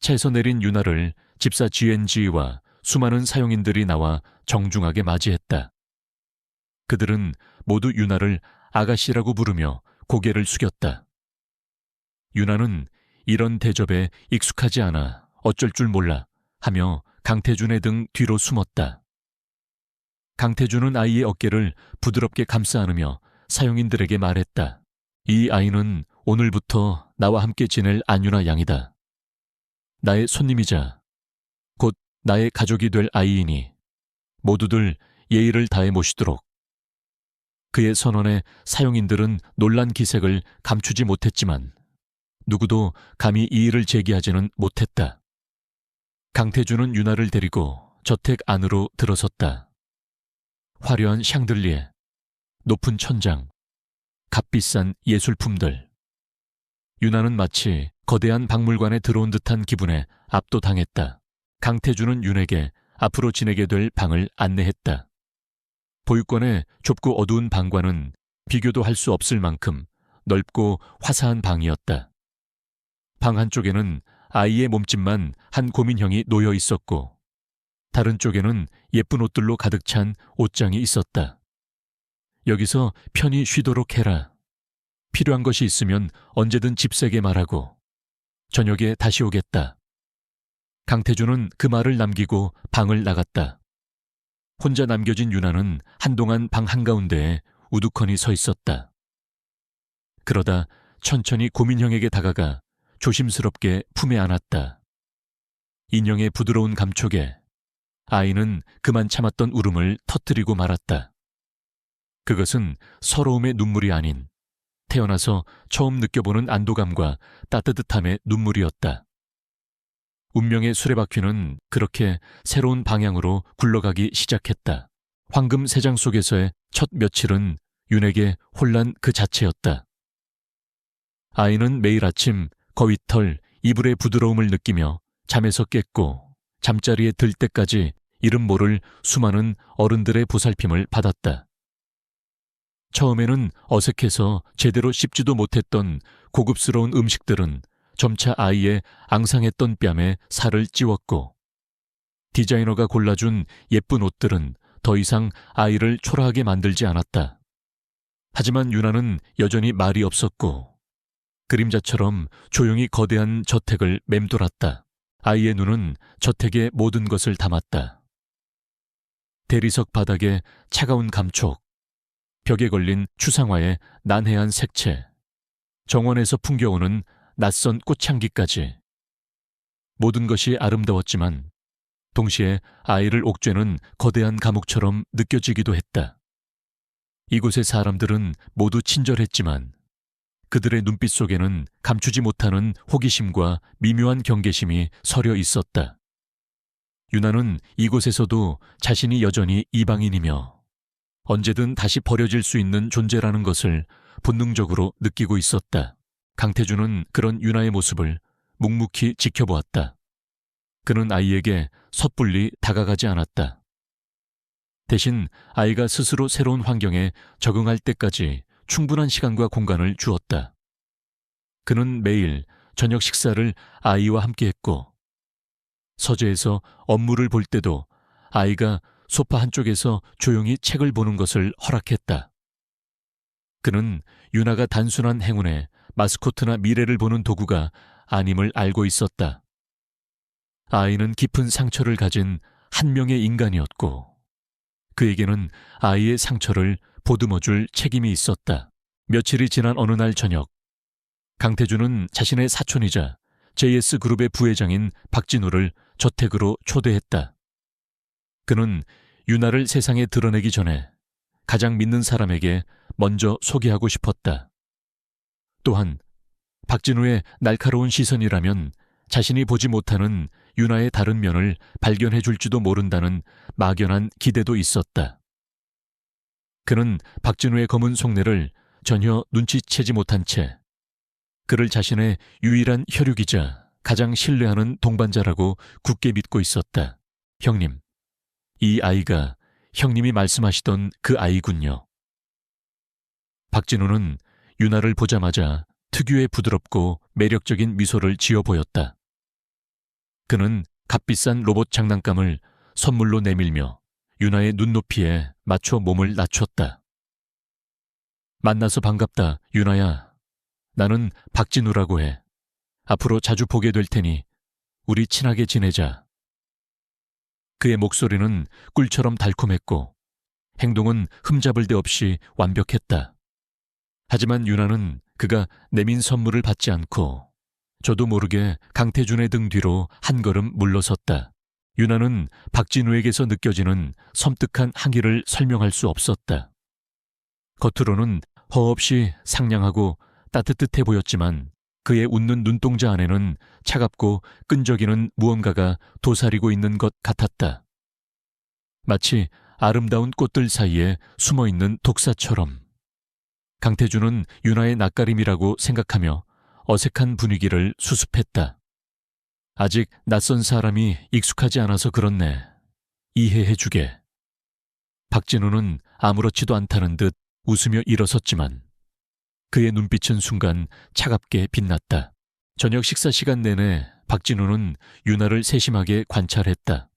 차에서 내린 유나를 집사 GNG와 수많은 사용인들이 나와 정중하게 맞이했다. 그들은 모두 유나를 아가씨라고 부르며 고개를 숙였다. 유나는 이런 대접에 익숙하지 않아 어쩔 줄 몰라 하며 강태준의 등 뒤로 숨었다. 강태준은 아이의 어깨를 부드럽게 감싸 안으며 사용인들에게 말했다. 이 아이는 오늘부터 나와 함께 지낼 안유나 양이다. 나의 손님이자 곧 나의 가족이 될 아이이니 모두들 예의를 다해 모시도록. 그의 선언에 사용인들은 놀란 기색을 감추지 못했지만 누구도 감히 이의를 제기하지는 못했다. 강태준은 유나를 데리고 저택 안으로 들어섰다. 화려한 샹들리에, 높은 천장, 값비싼 예술품들. 유나는 마치 거대한 박물관에 들어온 듯한 기분에 압도당했다. 강태준은 윤에게 앞으로 지내게 될 방을 안내했다. 보육권의 좁고 어두운 방과는 비교도 할 수 없을 만큼 넓고 화사한 방이었다. 방 한쪽에는 아이의 몸집만 한 고민형이 놓여 있었고 다른 쪽에는 예쁜 옷들로 가득 찬 옷장이 있었다. 여기서 편히 쉬도록 해라. 필요한 것이 있으면 언제든 집세게 말하고 저녁에 다시 오겠다. 강태준은 그 말을 남기고 방을 나갔다. 혼자 남겨진 유나는 한동안 방 한가운데에 우두커니 서 있었다. 그러다 천천히 고민형에게 다가가 조심스럽게 품에 안았다. 인형의 부드러운 감촉에 아이는 그만 참았던 울음을 터뜨리고 말았다. 그것은 서러움의 눈물이 아닌 태어나서 처음 느껴보는 안도감과 따뜻함의 눈물이었다. 운명의 수레바퀴는 그렇게 새로운 방향으로 굴러가기 시작했다. 황금 세장 속에서의 첫 며칠은 윤에게 혼란 그 자체였다. 아이는 매일 아침 거위털, 이불의 부드러움을 느끼며 잠에서 깼고 잠자리에 들 때까지 이름 모를 수많은 어른들의 보살핌을 받았다. 처음에는 어색해서 제대로 씹지도 못했던 고급스러운 음식들은 점차 아이의 앙상했던 뺨에 살을 찌웠고 디자이너가 골라준 예쁜 옷들은 더 이상 아이를 초라하게 만들지 않았다. 하지만 유나는 여전히 말이 없었고 그림자처럼 조용히 거대한 저택을 맴돌았다. 아이의 눈은 저택의 모든 것을 담았다. 대리석 바닥에 차가운 감촉, 벽에 걸린 추상화의 난해한 색채, 정원에서 풍겨오는 낯선 꽃향기까지. 모든 것이 아름다웠지만 동시에 아이를 옥죄는 거대한 감옥처럼 느껴지기도 했다. 이곳의 사람들은 모두 친절했지만 그들의 눈빛 속에는 감추지 못하는 호기심과 미묘한 경계심이 서려 있었다. 유나는 이곳에서도 자신이 여전히 이방인이며 언제든 다시 버려질 수 있는 존재라는 것을 본능적으로 느끼고 있었다. 강태주는 그런 유나의 모습을 묵묵히 지켜보았다. 그는 아이에게 섣불리 다가가지 않았다. 대신 아이가 스스로 새로운 환경에 적응할 때까지 충분한 시간과 공간을 주었다. 그는 매일 저녁 식사를 아이와 함께 했고 서재에서 업무를 볼 때도 아이가 소파 한쪽에서 조용히 책을 보는 것을 허락했다. 그는 유나가 단순한 행운에 마스코트나 미래를 보는 도구가 아님을 알고 있었다. 아이는 깊은 상처를 가진 한 명의 인간이었고 그에게는 아이의 상처를 보듬어줄 책임이 있었다. 며칠이 지난 어느 날 저녁, 강태주는 자신의 사촌이자 JS그룹의 부회장인 박진우를 저택으로 초대했다. 그는 유나를 세상에 드러내기 전에 가장 믿는 사람에게 먼저 소개하고 싶었다. 또한 박진우의 날카로운 시선이라면 자신이 보지 못하는 유나의 다른 면을 발견해 줄지도 모른다는 막연한 기대도 있었다. 그는 박진우의 검은 속내를 전혀 눈치채지 못한 채 그를 자신의 유일한 혈육이자 가장 신뢰하는 동반자라고 굳게 믿고 있었다. 형님, 이 아이가 형님이 말씀하시던 그 아이군요. 박진우는 유나를 보자마자 특유의 부드럽고 매력적인 미소를 지어 보였다. 그는 값비싼 로봇 장난감을 선물로 내밀며 유나의 눈높이에 맞춰 몸을 낮췄다. 만나서 반갑다, 유나야. 나는 박진우라고 해. 앞으로 자주 보게 될 테니 우리 친하게 지내자. 그의 목소리는 꿀처럼 달콤했고 행동은 흠잡을 데 없이 완벽했다. 하지만 유나는 그가 내민 선물을 받지 않고 저도 모르게 강태준의 등 뒤로 한 걸음 물러섰다. 유나는 박진우에게서 느껴지는 섬뜩한 항의를 설명할 수 없었다. 겉으로는 허없이 상냥하고 따뜻해 보였지만 그의 웃는 눈동자 안에는 차갑고 끈적이는 무언가가 도사리고 있는 것 같았다. 마치 아름다운 꽃들 사이에 숨어있는 독사처럼. 강태준은 유나의 낯가림이라고 생각하며 어색한 분위기를 수습했다. 아직 낯선 사람이 익숙하지 않아서 그렇네. 이해해주게. 박진우는 아무렇지도 않다는 듯 웃으며 일어섰지만 그의 눈빛은 순간 차갑게 빛났다. 저녁 식사 시간 내내 박진우는 유나를 세심하게 관찰했다.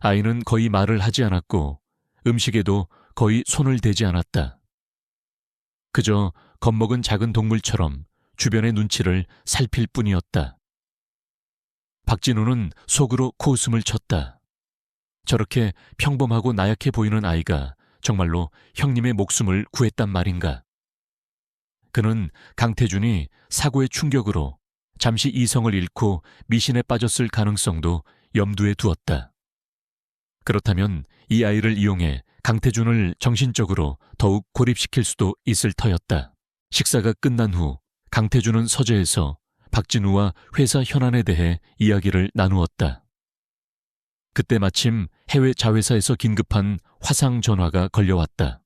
아이는 거의 말을 하지 않았고 음식에도 거의 손을 대지 않았다. 그저 겁먹은 작은 동물처럼 주변의 눈치를 살필 뿐이었다. 박진우는 속으로 코웃음을 쳤다. 저렇게 평범하고 나약해 보이는 아이가 정말로 형님의 목숨을 구했단 말인가? 그는 강태준이 사고의 충격으로 잠시 이성을 잃고 미신에 빠졌을 가능성도 염두에 두었다. 그렇다면 이 아이를 이용해 강태준을 정신적으로 더욱 고립시킬 수도 있을 터였다. 식사가 끝난 후 강태준은 서재에서 박진우와 회사 현안에 대해 이야기를 나누었다. 그때 마침 해외 자회사에서 긴급한 화상 전화가 걸려왔다.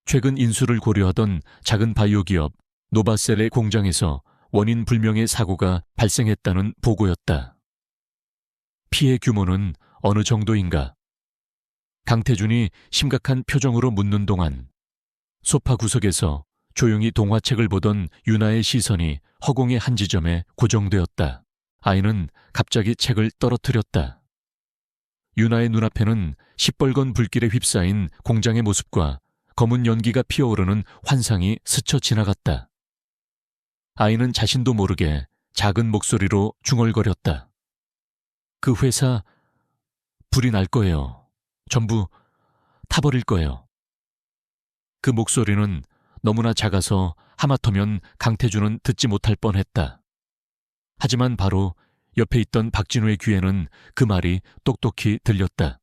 최근 인수를 고려하던 작은 바이오 기업 노바셀의 공장에서 원인 불명의 사고가 발생했다는 보고였다. 피해 규모는 어느 정도인가? 강태준이 심각한 표정으로 묻는 동안 소파 구석에서 조용히 동화책을 보던 유나의 시선이 허공의 한 지점에 고정되었다. 아이는 갑자기 책을 떨어뜨렸다. 유나의 눈앞에는 시뻘건 불길에 휩싸인 공장의 모습과 검은 연기가 피어오르는 환상이 스쳐 지나갔다. 아이는 자신도 모르게 작은 목소리로 중얼거렸다. 그 회사 불이 날 거예요. 전부 타버릴 거예요. 그 목소리는 너무나 작아서 하마터면 강태준은 듣지 못할 뻔했다. 하지만 바로 옆에 있던 박진우의 귀에는 그 말이 똑똑히 들렸다.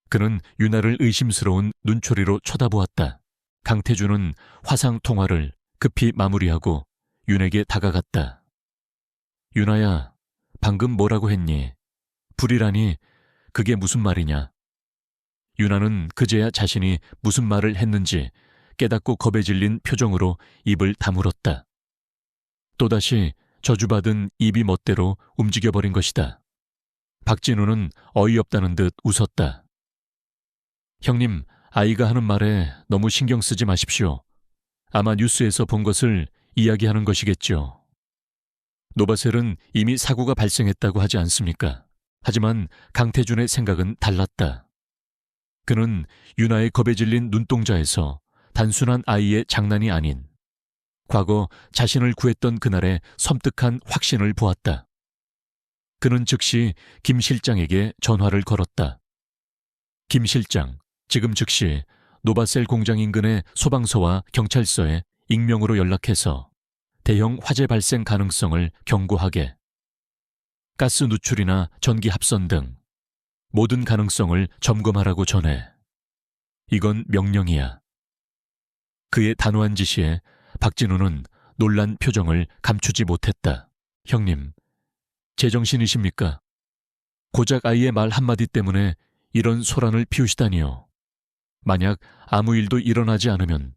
그는 유나를 의심스러운 눈초리로 쳐다보았다. 강태준은 화상 통화를 급히 마무리하고 윤에게 다가갔다. 유나야, 방금 뭐라고 했니? 불이라니 그게 무슨 말이냐? 유나는 그제야 자신이 무슨 말을 했는지 깨닫고 겁에 질린 표정으로 입을 다물었다. 또다시 저주받은 입이 멋대로 움직여버린 것이다. 박진우는 어이없다는 듯 웃었다. 형님, 아이가 하는 말에 너무 신경 쓰지 마십시오. 아마 뉴스에서 본 것을 이야기하는 것이겠죠. 노바셀은 이미 사고가 발생했다고 하지 않습니까? 하지만 강태준의 생각은 달랐다. 그는 유나의 겁에 질린 눈동자에서 단순한 아이의 장난이 아닌 과거 자신을 구했던 그날의 섬뜩한 확신을 보았다. 그는 즉시 김 실장에게 전화를 걸었다. 김 실장, 지금 즉시 노바셀 공장 인근의 소방서와 경찰서에 익명으로 연락해서 대형 화재 발생 가능성을 경고하게. 가스 누출이나 전기 합선 등 모든 가능성을 점검하라고 전해. 이건 명령이야. 그의 단호한 지시에 박진우는 놀란 표정을 감추지 못했다. 형님, 제정신이십니까? 고작 아이의 말 한마디 때문에 이런 소란을 피우시다니요. 만약 아무 일도 일어나지 않으면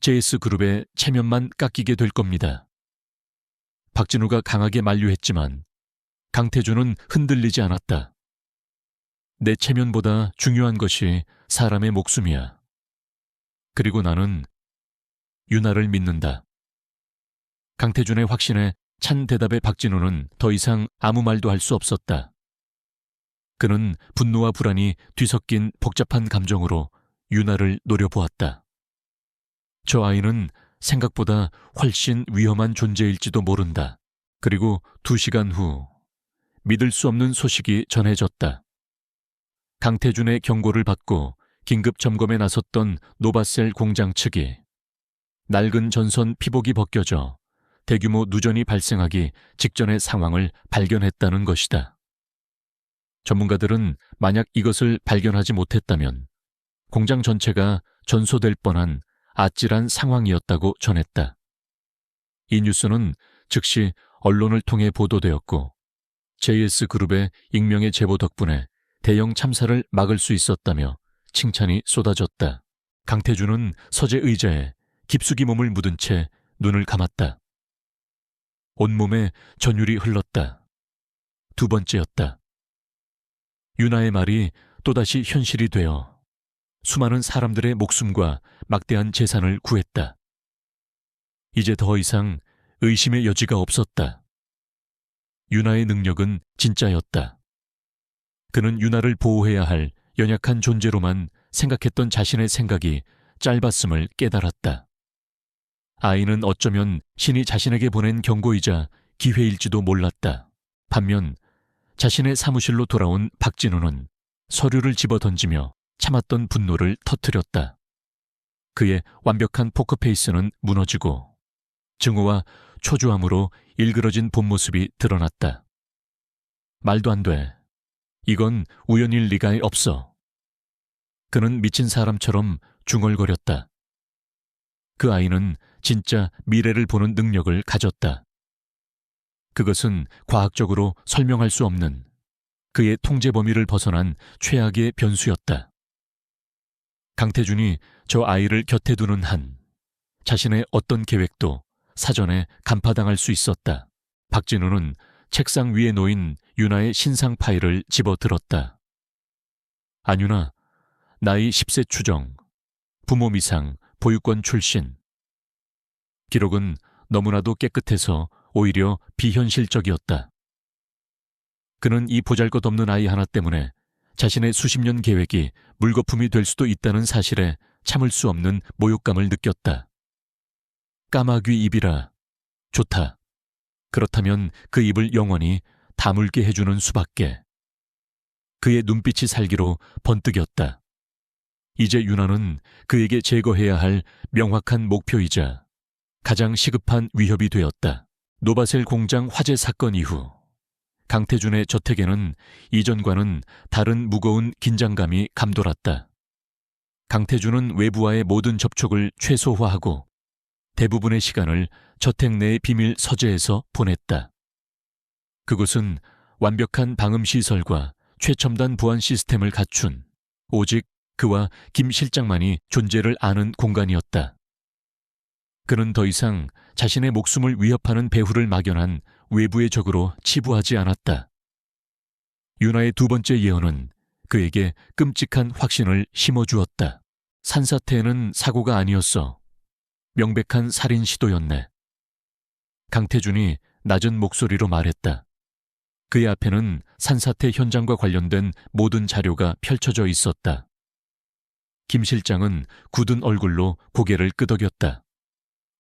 JS그룹의 체면만 깎이게 될 겁니다. 박진우가 강하게 만류했지만 강태준은 흔들리지 않았다. 내 체면보다 중요한 것이 사람의 목숨이야. 그리고 나는 유나를 믿는다. 강태준의 확신에 찬 대답에 박진우는 더 이상 아무 말도 할 수 없었다. 그는 분노와 불안이 뒤섞인 복잡한 감정으로 유나를 노려보았다. 저 아이는 생각보다 훨씬 위험한 존재일지도 모른다. 그리고 2시간 후 믿을 수 없는 소식이 전해졌다. 강태준의 경고를 받고 긴급 점검에 나섰던 노바셀 공장 측이 낡은 전선 피복이 벗겨져 대규모 누전이 발생하기 직전의 상황을 발견했다는 것이다. 전문가들은 만약 이것을 발견하지 못했다면 공장 전체가 전소될 뻔한 아찔한 상황이었다고 전했다. 이 뉴스는 즉시 언론을 통해 보도되었고 JS그룹의 익명의 제보 덕분에 대형 참사를 막을 수 있었다며 칭찬이 쏟아졌다. 강태준은 서재 의자에 깊숙이 몸을 묻은 채 눈을 감았다. 온몸에 전율이 흘렀다. 2번째였다. 유나의 말이 또다시 현실이 되어 수많은 사람들의 목숨과 막대한 재산을 구했다. 이제 더 이상 의심의 여지가 없었다. 유나의 능력은 진짜였다. 그는 유나를 보호해야 할 연약한 존재로만 생각했던 자신의 생각이 짧았음을 깨달았다. 아이는 어쩌면 신이 자신에게 보낸 경고이자 기회일지도 몰랐다. 반면 자신의 사무실로 돌아온 박진우는 서류를 집어던지며 참았던 분노를 터뜨렸다. 그의 완벽한 포커페이스는 무너지고 증오와 초조함으로 일그러진 본 모습이 드러났다. 말도 안 돼. 이건 우연일 리가 없어. 그는 미친 사람처럼 중얼거렸다. 그 아이는 진짜 미래를 보는 능력을 가졌다. 그것은 과학적으로 설명할 수 없는 그의 통제 범위를 벗어난 최악의 변수였다. 강태준이 저 아이를 곁에 두는 한 자신의 어떤 계획도 사전에 간파당할 수 있었다. 박진우는 책상 위에 놓인 유나의 신상 파일을 집어들었다. 안유나, 나이 10세 추정, 부모 미상, 보육권 출신. 기록은 너무나도 깨끗해서 오히려 비현실적이었다. 그는 이 보잘것없는 아이 하나 때문에 자신의 수십 년 계획이 물거품이 될 수도 있다는 사실에 참을 수 없는 모욕감을 느꼈다. 까마귀 입이라. 좋다. 그렇다면 그 입을 영원히 다물게 해주는 수밖에. 그의 눈빛이 살기로 번뜩였다. 이제 유나는 그에게 제거해야 할 명확한 목표이자 가장 시급한 위협이 되었다. 노바셀 공장 화재 사건 이후 강태준의 저택에는 이전과는 다른 무거운 긴장감이 감돌았다. 강태준은 외부와의 모든 접촉을 최소화하고 대부분의 시간을 저택 내의 비밀 서재에서 보냈다. 그곳은 완벽한 방음시설과 최첨단 보안 시스템을 갖춘 오직 그와 김 실장만이 존재를 아는 공간이었다. 그는 더 이상 자신의 목숨을 위협하는 배후를 막연한 외부의 적으로 치부하지 않았다. 유나의 두 번째 예언은 그에게 끔찍한 확신을 심어주었다. 산사태는 사고가 아니었어. 명백한 살인 시도였네. 강태준이 낮은 목소리로 말했다. 그의 앞에는 산사태 현장과 관련된 모든 자료가 펼쳐져 있었다. 김 실장은 굳은 얼굴로 고개를 끄덕였다.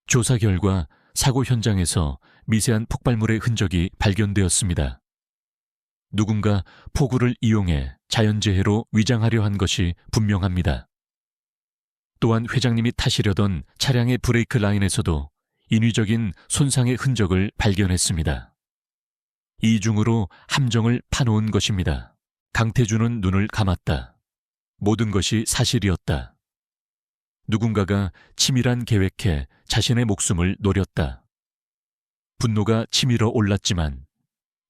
조사 결과 사고 현장에서 미세한 폭발물의 흔적이 발견되었습니다. 누군가 폭우를 이용해 자연재해로 위장하려 한 것이 분명합니다. 또한 회장님이 타시려던 차량의 브레이크 라인에서도 인위적인 손상의 흔적을 발견했습니다. 이중으로 함정을 파놓은 것입니다. 강태준은 눈을 감았다. 모든 것이 사실이었다. 누군가가 치밀한 계획에 자신의 목숨을 노렸다. 분노가 치밀어 올랐지만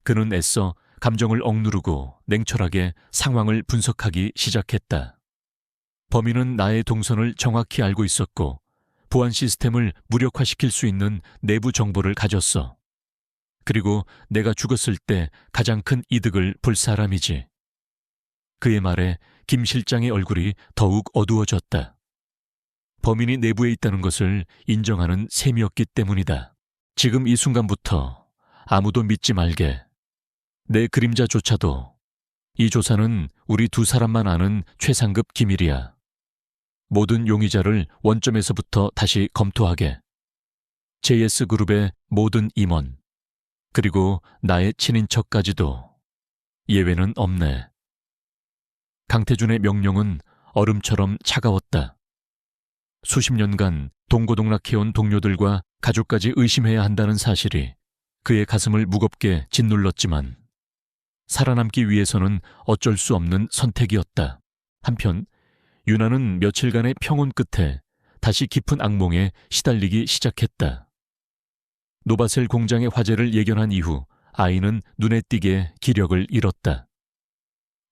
그는 애써 감정을 억누르고 냉철하게 상황을 분석하기 시작했다. 범인은 나의 동선을 정확히 알고 있었고 보안 시스템을 무력화시킬 수 있는 내부 정보를 가졌어. 그리고 내가 죽었을 때 가장 큰 이득을 볼 사람이지. 그의 말에 김 실장의 얼굴이 더욱 어두워졌다. 범인이 내부에 있다는 것을 인정하는 셈이었기 때문이다. 지금 이 순간부터 아무도 믿지 말게. 내 그림자조차도. 이 조사는 우리 두 사람만 아는 최상급 기밀이야. 모든 용의자를 원점에서부터 다시 검토하게. JS그룹의 모든 임원, 그리고 나의 친인척까지도. 예외는 없네. 강태준의 명령은 얼음처럼 차가웠다. 수십 년간 동고동락해온 동료들과 가족까지 의심해야 한다는 사실이 그의 가슴을 무겁게 짓눌렀지만 살아남기 위해서는 어쩔 수 없는 선택이었다. 한편 유나는 며칠간의 평온 끝에 다시 깊은 악몽에 시달리기 시작했다. 노바셀 공장의 화재를 예견한 이후 아이는 눈에 띄게 기력을 잃었다.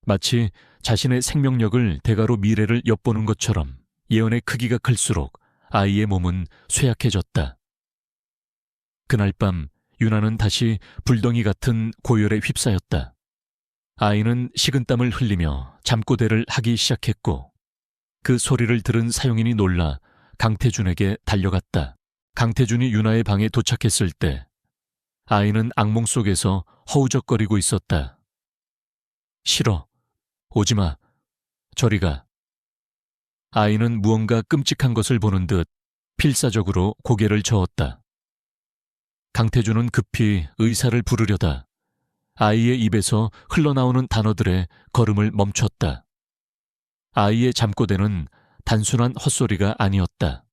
마치 자신의 생명력을 대가로 미래를 엿보는 것처럼 예언의 크기가 클수록 아이의 몸은 쇠약해졌다. 그날 밤 유나는 다시 불덩이 같은 고열에 휩싸였다. 아이는 식은땀을 흘리며 잠꼬대를 하기 시작했고 그 소리를 들은 사용인이 놀라 강태준에게 달려갔다. 강태준이 유나의 방에 도착했을 때 아이는 악몽 속에서 허우적거리고 있었다. 싫어. 오지마. 저리 가. 아이는 무언가 끔찍한 것을 보는 듯 필사적으로 고개를 저었다. 강태준은 급히 의사를 부르려다 아이의 입에서 흘러나오는 단어들의 걸음을 멈췄다. 아이의 잠꼬대는 단순한 헛소리가 아니었다.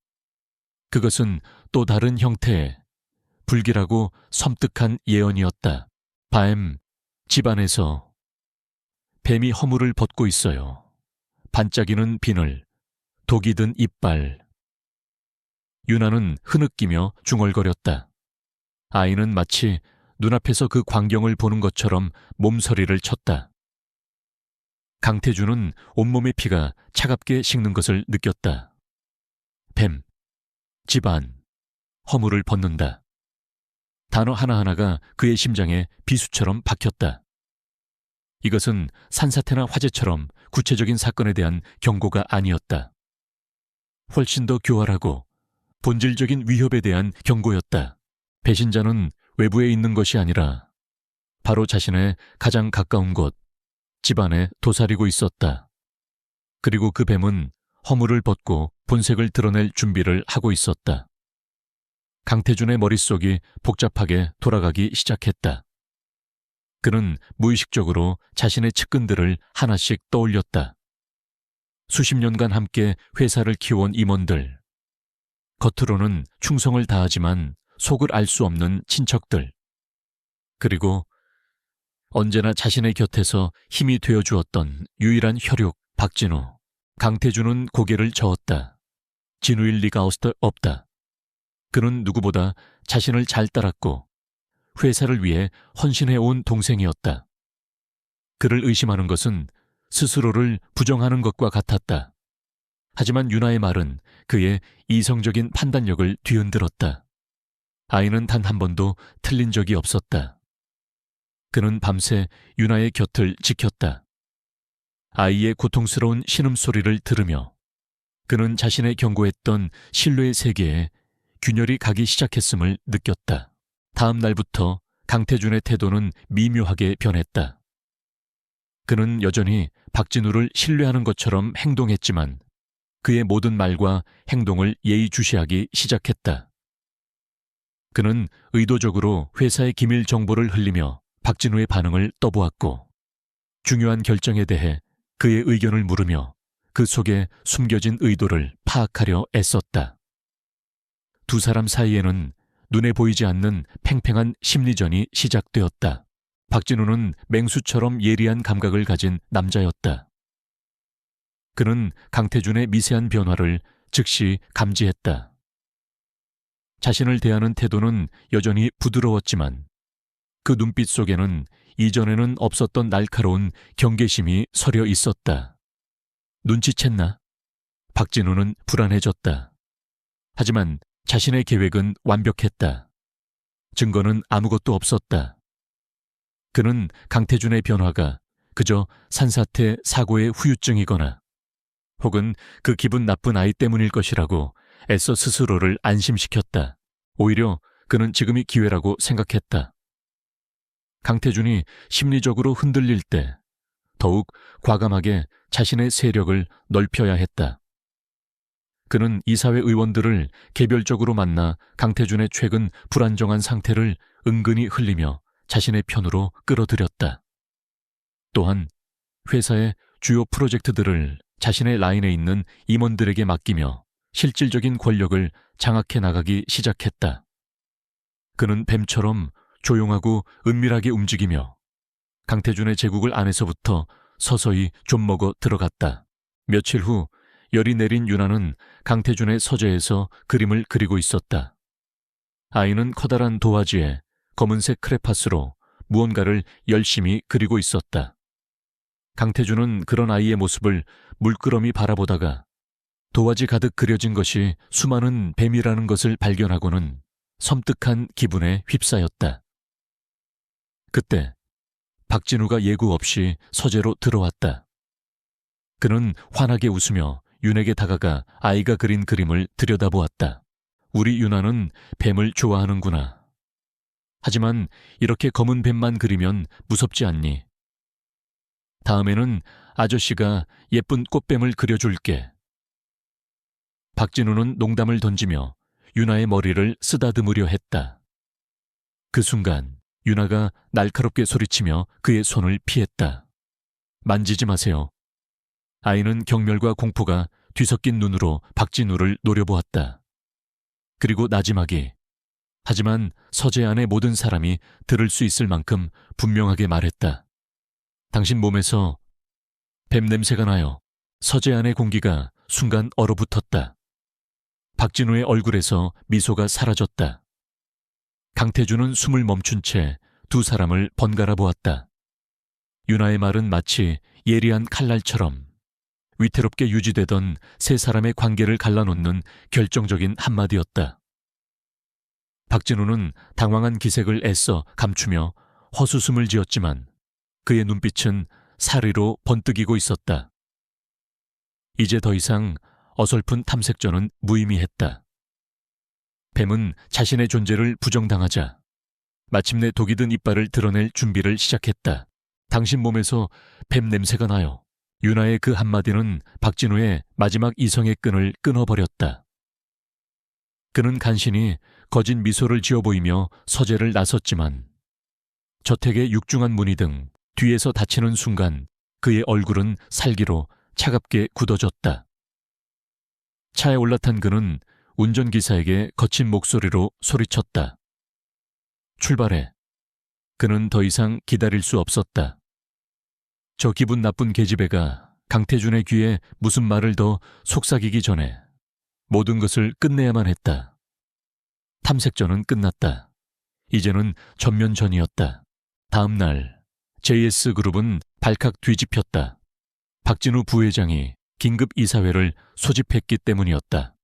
그것은 또 다른 형태의 불길하고 섬뜩한 예언이었다. 밤, 집안에서 뱀이 허물을 벗고 있어요. 반짝이는 비늘, 독이 든 이빨. 유나는 흐느끼며 중얼거렸다. 아이는 마치 눈앞에서 그 광경을 보는 것처럼 몸서리를 쳤다. 강태주는 온몸의 피가 차갑게 식는 것을 느꼈다. 뱀, 집안, 허물을 벗는다. 단어 하나하나가 그의 심장에 비수처럼 박혔다. 이것은 산사태나 화재처럼 구체적인 사건에 대한 경고가 아니었다. 훨씬 더 교활하고 본질적인 위협에 대한 경고였다. 배신자는 외부에 있는 것이 아니라 바로 자신의 가장 가까운 곳, 집안에 도사리고 있었다. 그리고 그 뱀은 허물을 벗고 본색을 드러낼 준비를 하고 있었다. 강태준의 머릿속이 복잡하게 돌아가기 시작했다. 그는 무의식적으로 자신의 측근들을 하나씩 떠올렸다. 수십 년간 함께 회사를 키워온 임원들, 겉으로는 충성을 다하지만 속을 알 수 없는 친척들, 그리고 언제나 자신의 곁에서 힘이 되어주었던 유일한 혈육 박진우. 강태준은 고개를 저었다. 진우일 리가 없다. 그는 누구보다 자신을 잘 따랐고 회사를 위해 헌신해온 동생이었다. 그를 의심하는 것은 스스로를 부정하는 것과 같았다. 하지만 유나의 말은 그의 이성적인 판단력을 뒤흔들었다. 아이는 단 한 번도 틀린 적이 없었다. 그는 밤새 유나의 곁을 지켰다. 아이의 고통스러운 신음소리를 들으며 그는 자신의 경고했던 신뢰의 세계에 균열이 가기 시작했음을 느꼈다. 다음 날부터 강태준의 태도는 미묘하게 변했다. 그는 여전히 박진우를 신뢰하는 것처럼 행동했지만 그의 모든 말과 행동을 예의주시하기 시작했다. 그는 의도적으로 회사의 기밀 정보를 흘리며 박진우의 반응을 떠보았고 중요한 결정에 대해 그의 의견을 물으며 그 속에 숨겨진 의도를 파악하려 애썼다. 두 사람 사이에는 눈에 보이지 않는 팽팽한 심리전이 시작되었다. 박진우는 맹수처럼 예리한 감각을 가진 남자였다. 그는 강태준의 미세한 변화를 즉시 감지했다. 자신을 대하는 태도는 여전히 부드러웠지만 그 눈빛 속에는 이전에는 없었던 날카로운 경계심이 서려 있었다. 눈치챘나? 박진우는 불안해졌다. 하지만 자신의 계획은 완벽했다. 증거는 아무것도 없었다. 그는 강태준의 변화가 그저 산사태 사고의 후유증이거나 혹은 그 기분 나쁜 아이 때문일 것이라고 애써 스스로를 안심시켰다. 오히려 그는 지금이 기회라고 생각했다. 강태준이 심리적으로 흔들릴 때 더욱 과감하게 자신의 세력을 넓혀야 했다. 그는 이사회 의원들을 개별적으로 만나 강태준의 최근 불안정한 상태를 은근히 흘리며 자신의 편으로 끌어들였다. 또한 회사의 주요 프로젝트들을 자신의 라인에 있는 임원들에게 맡기며 실질적인 권력을 장악해 나가기 시작했다. 그는 뱀처럼 조용하고 은밀하게 움직이며 강태준의 제국을 안에서부터 서서히 좀먹어 들어갔다. 며칠 후 열이 내린 유나는 강태준의 서재에서 그림을 그리고 있었다. 아이는 커다란 도화지에 검은색 크레파스로 무언가를 열심히 그리고 있었다. 강태준은 그런 아이의 모습을 물끄러미 바라보다가 도화지 가득 그려진 것이 수많은 뱀이라는 것을 발견하고는 섬뜩한 기분에 휩싸였다. 그때 박진우가 예고 없이 서재로 들어왔다. 그는 환하게 웃으며 윤에게 다가가 아이가 그린 그림을 들여다보았다. 우리 유나는 뱀을 좋아하는구나. 하지만 이렇게 검은 뱀만 그리면 무섭지 않니? 다음에는 아저씨가 예쁜 꽃뱀을 그려줄게. 박진우는 농담을 던지며 유나의 머리를 쓰다듬으려 했다. 그 순간 윤아가 날카롭게 소리치며 그의 손을 피했다. 만지지 마세요. 아이는 경멸과 공포가 뒤섞인 눈으로 박진우를 노려보았다. 그리고 나지막이, 하지만 서재 안의 모든 사람이 들을 수 있을 만큼 분명하게 말했다. 당신 몸에서 뱀 냄새가 나요. 서재 안의 공기가 순간 얼어붙었다. 박진우의 얼굴에서 미소가 사라졌다. 강태준은 숨을 멈춘 채 두 사람을 번갈아 보았다. 윤아의 말은 마치 예리한 칼날처럼 위태롭게 유지되던 세 사람의 관계를 갈라놓는 결정적인 한마디였다. 박진우는 당황한 기색을 애써 감추며 헛웃음을 지었지만 그의 눈빛은 사리로 번뜩이고 있었다. 이제 더 이상 어설픈 탐색전은 무의미했다. 뱀은 자신의 존재를 부정당하자 마침내 독이 든 이빨을 드러낼 준비를 시작했다. 당신 몸에서 뱀 냄새가 나요. 윤아의 그 한마디는 박진우의 마지막 이성의 끈을 끊어버렸다. 그는 간신히 거진 미소를 지어 보이며 서재를 나섰지만 저택의 육중한 문이 등 뒤에서 닫히는 순간 그의 얼굴은 살기로 차갑게 굳어졌다. 차에 올라탄 그는 운전기사에게 거친 목소리로 소리쳤다. 출발해. 그는 더 이상 기다릴 수 없었다. 저 기분 나쁜 계집애가 강태준의 귀에 무슨 말을 더 속삭이기 전에 모든 것을 끝내야만 했다. 탐색전은 끝났다. 이제는 전면전이었다. 다음 날 JS그룹은 발칵 뒤집혔다. 박진우 부회장이 긴급 이사회를 소집했기 때문이었다.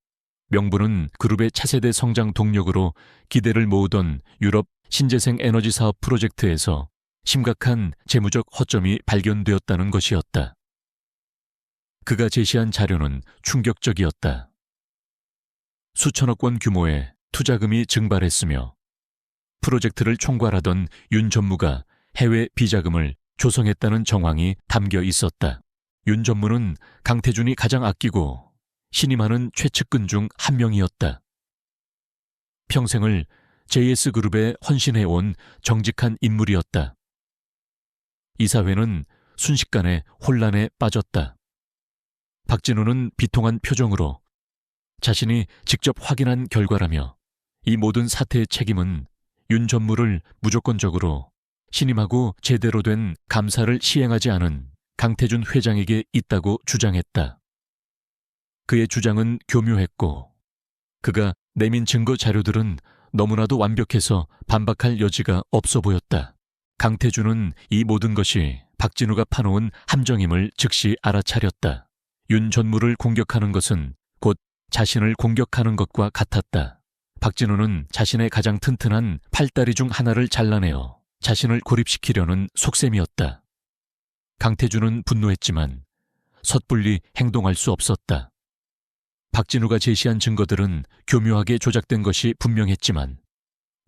명분은 그룹의 차세대 성장 동력으로 기대를 모으던 유럽 신재생 에너지 사업 프로젝트에서 심각한 재무적 허점이 발견되었다는 것이었다. 그가 제시한 자료는 충격적이었다. 수천억 원 규모의 투자금이 증발했으며 프로젝트를 총괄하던 윤 전무가 해외 비자금을 조성했다는 정황이 담겨 있었다. 윤 전무는 강태준이 가장 아끼고 신임하는 최측근 중 한 명이었다. 평생을 JS그룹에 헌신해온 정직한 인물이었다. 이사회는 순식간에 혼란에 빠졌다. 박진우는 비통한 표정으로 자신이 직접 확인한 결과라며 이 모든 사태의 책임은 윤 전무를 무조건적으로 신임하고 제대로 된 감사를 시행하지 않은 강태준 회장에게 있다고 주장했다. 그의 주장은 교묘했고 그가 내민 증거 자료들은 너무나도 완벽해서 반박할 여지가 없어 보였다. 강태준은 이 모든 것이 박진우가 파놓은 함정임을 즉시 알아차렸다. 윤 전무를 공격하는 것은 곧 자신을 공격하는 것과 같았다. 박진우는 자신의 가장 튼튼한 팔다리 중 하나를 잘라내어 자신을 고립시키려는 속셈이었다. 강태준은 분노했지만 섣불리 행동할 수 없었다. 박진우가 제시한 증거들은 교묘하게 조작된 것이 분명했지만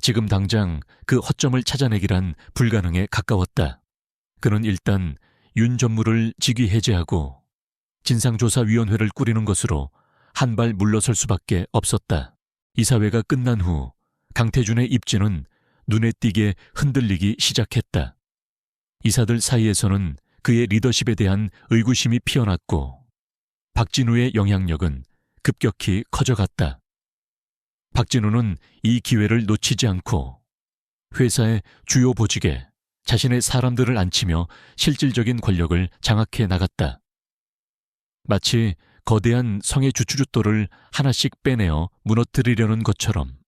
지금 당장 그 허점을 찾아내기란 불가능에 가까웠다. 그는 일단 윤 전무를 직위 해제하고 진상조사위원회를 꾸리는 것으로 한 발 물러설 수밖에 없었다. 이사회가 끝난 후 강태준의 입지는 눈에 띄게 흔들리기 시작했다. 이사들 사이에서는 그의 리더십에 대한 의구심이 피어났고 박진우의 영향력은 급격히 커져갔다. 박진우는 이 기회를 놓치지 않고 회사의 주요 보직에 자신의 사람들을 앉히며 실질적인 권력을 장악해 나갔다. 마치 거대한 성의 주춧돌을 하나씩 빼내어 무너뜨리려는 것처럼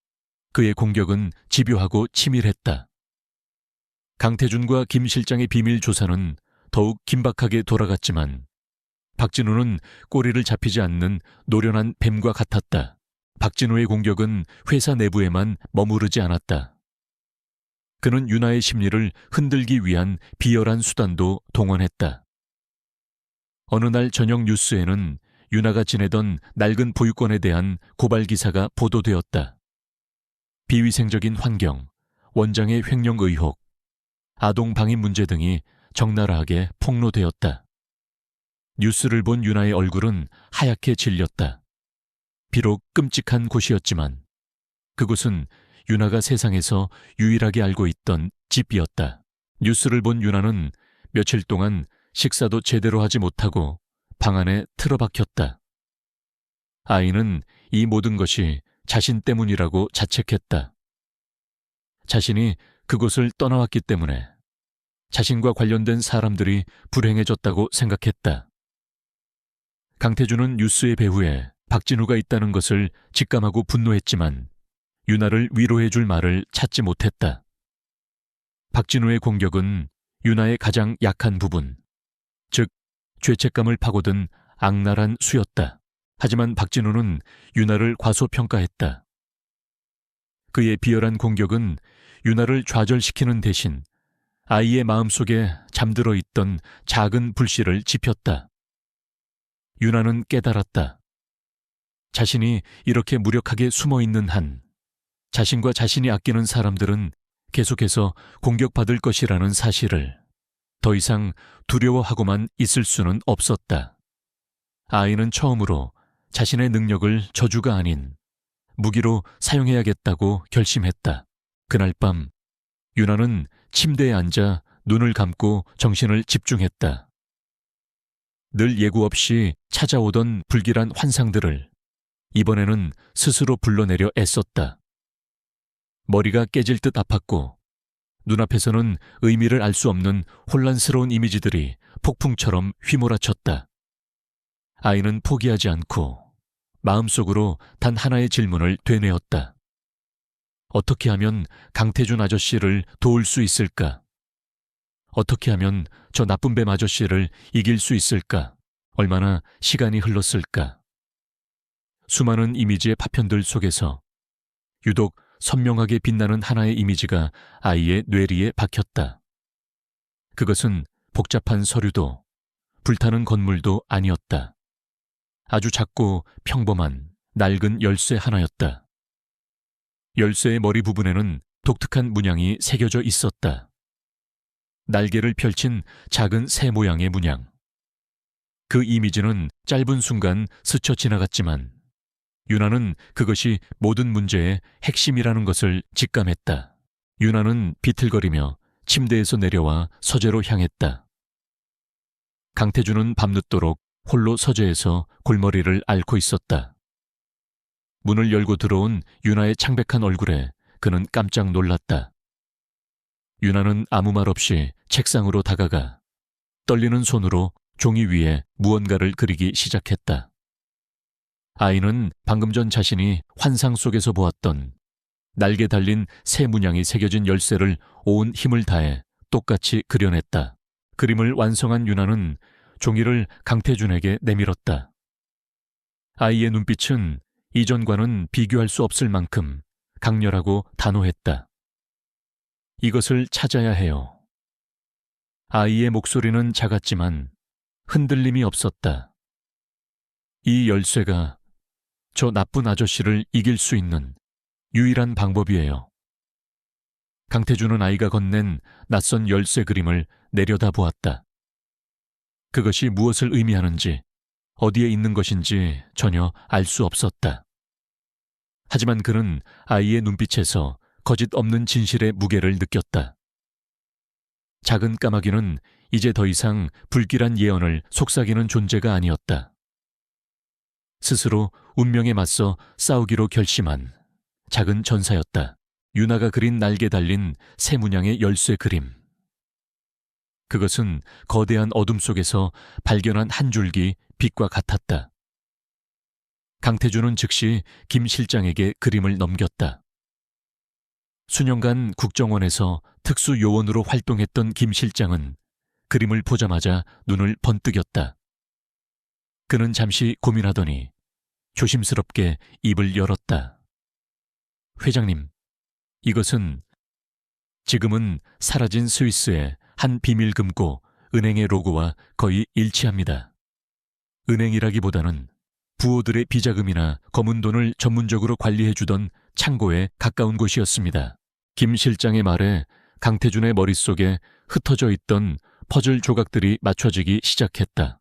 그의 공격은 집요하고 치밀했다. 강태준과 김 실장의 비밀 조사는 더욱 긴박하게 돌아갔지만 박진우는 꼬리를 잡히지 않는 노련한 뱀과 같았다. 박진우의 공격은 회사 내부에만 머무르지 않았다. 그는 윤아의 심리를 흔들기 위한 비열한 수단도 동원했다. 어느 날 저녁 뉴스에는 윤아가 지내던 낡은 보유권에 대한 고발 기사가 보도되었다. 비위생적인 환경, 원장의 횡령 의혹, 아동 방임 문제 등이 적나라하게 폭로되었다. 뉴스를 본 윤아의 얼굴은 하얗게 질렸다. 비록 끔찍한 곳이었지만 그곳은 유나가 세상에서 유일하게 알고 있던 집이었다. 뉴스를 본 유나는 며칠 동안 식사도 제대로 하지 못하고 방 안에 틀어박혔다. 아이는 이 모든 것이 자신 때문이라고 자책했다. 자신이 그곳을 떠나왔기 때문에 자신과 관련된 사람들이 불행해졌다고 생각했다. 강태준은 뉴스의 배후에 박진우가 있다는 것을 직감하고 분노했지만 유나를 위로해줄 말을 찾지 못했다. 박진우의 공격은 유나의 가장 약한 부분, 즉 죄책감을 파고든 악랄한 수였다. 하지만 박진우는 유나를 과소평가했다. 그의 비열한 공격은 유나를 좌절시키는 대신 아이의 마음속에 잠들어 있던 작은 불씨를 지폈다. 유나는 깨달았다. 자신이 이렇게 무력하게 숨어있는 한 자신과 자신이 아끼는 사람들은 계속해서 공격받을 것이라는 사실을 더 이상 두려워하고만 있을 수는 없었다. 아이는 처음으로 자신의 능력을 저주가 아닌 무기로 사용해야겠다고 결심했다. 그날 밤 유나는 침대에 앉아 눈을 감고 정신을 집중했다. 늘 예고 없이 찾아오던 불길한 환상들을 이번에는 스스로 불러내려 애썼다. 머리가 깨질 듯 아팠고 눈앞에서는 의미를 알 수 없는 혼란스러운 이미지들이 폭풍처럼 휘몰아쳤다. 아이는 포기하지 않고 마음속으로 단 하나의 질문을 되뇌었다. 어떻게 하면 강태준 아저씨를 도울 수 있을까? 어떻게 하면 저 나쁜 뱀 아저씨를 이길 수 있을까? 얼마나 시간이 흘렀을까? 수많은 이미지의 파편들 속에서 유독 선명하게 빛나는 하나의 이미지가 아이의 뇌리에 박혔다. 그것은 복잡한 서류도 불타는 건물도 아니었다. 아주 작고 평범한 낡은 열쇠 하나였다. 열쇠의 머리 부분에는 독특한 문양이 새겨져 있었다. 날개를 펼친 작은 새 모양의 문양. 그 이미지는 짧은 순간 스쳐 지나갔지만 유나는 그것이 모든 문제의 핵심이라는 것을 직감했다. 유나는 비틀거리며 침대에서 내려와 서재로 향했다. 강태준은 밤늦도록 홀로 서재에서 골머리를 앓고 있었다. 문을 열고 들어온 유나의 창백한 얼굴에 그는 깜짝 놀랐다. 유나는 아무 말 없이 책상으로 다가가 떨리는 손으로 종이 위에 무언가를 그리기 시작했다. 아이는 방금 전 자신이 환상 속에서 보았던 날개 달린 새 문양이 새겨진 열쇠를 온 힘을 다해 똑같이 그려냈다. 그림을 완성한 유나는 종이를 강태준에게 내밀었다. 아이의 눈빛은 이전과는 비교할 수 없을 만큼 강렬하고 단호했다. 이것을 찾아야 해요. 아이의 목소리는 작았지만 흔들림이 없었다. 이 열쇠가 저 나쁜 아저씨를 이길 수 있는 유일한 방법이에요. 강태준은 아이가 건넨 낯선 열쇠 그림을 내려다보았다. 그것이 무엇을 의미하는지, 어디에 있는 것인지 전혀 알 수 없었다. 하지만 그는 아이의 눈빛에서 거짓 없는 진실의 무게를 느꼈다. 작은 까마귀는 이제 더 이상 불길한 예언을 속삭이는 존재가 아니었다. 스스로 운명에 맞서 싸우기로 결심한 작은 전사였다. 유나가 그린 날개 달린 새 문양의 열쇠 그림. 그것은 거대한 어둠 속에서 발견한 한 줄기 빛과 같았다. 강태준은 즉시 김 실장에게 그림을 넘겼다. 수년간 국정원에서 특수요원으로 활동했던 김 실장은 그림을 보자마자 눈을 번뜩였다. 그는 잠시 고민하더니 조심스럽게 입을 열었다. 회장님, 이것은 지금은 사라진 스위스의 한 비밀금고 은행의 로고와 거의 일치합니다. 은행이라기보다는 부호들의 비자금이나 검은 돈을 전문적으로 관리해주던 창고에 가까운 곳이었습니다. 김 실장의 말에 강태준의 머릿속에 흩어져 있던 퍼즐 조각들이 맞춰지기 시작했다.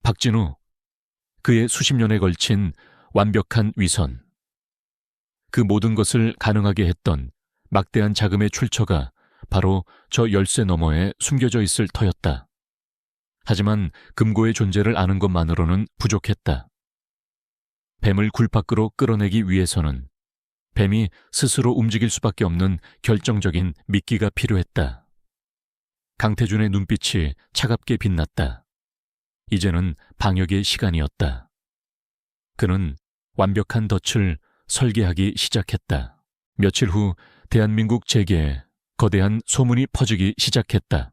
박진우, 그의 수십 년에 걸친 완벽한 위선. 그 모든 것을 가능하게 했던 막대한 자금의 출처가 바로 저 열쇠 너머에 숨겨져 있을 터였다. 하지만 금고의 존재를 아는 것만으로는 부족했다. 뱀을 굴 밖으로 끌어내기 위해서는 뱀이 스스로 움직일 수밖에 없는 결정적인 미끼가 필요했다. 강태준의 눈빛이 차갑게 빛났다. 이제는 방역의 시간이었다. 그는 완벽한 덫을 설계하기 시작했다. 며칠 후 대한민국 재계에 거대한 소문이 퍼지기 시작했다.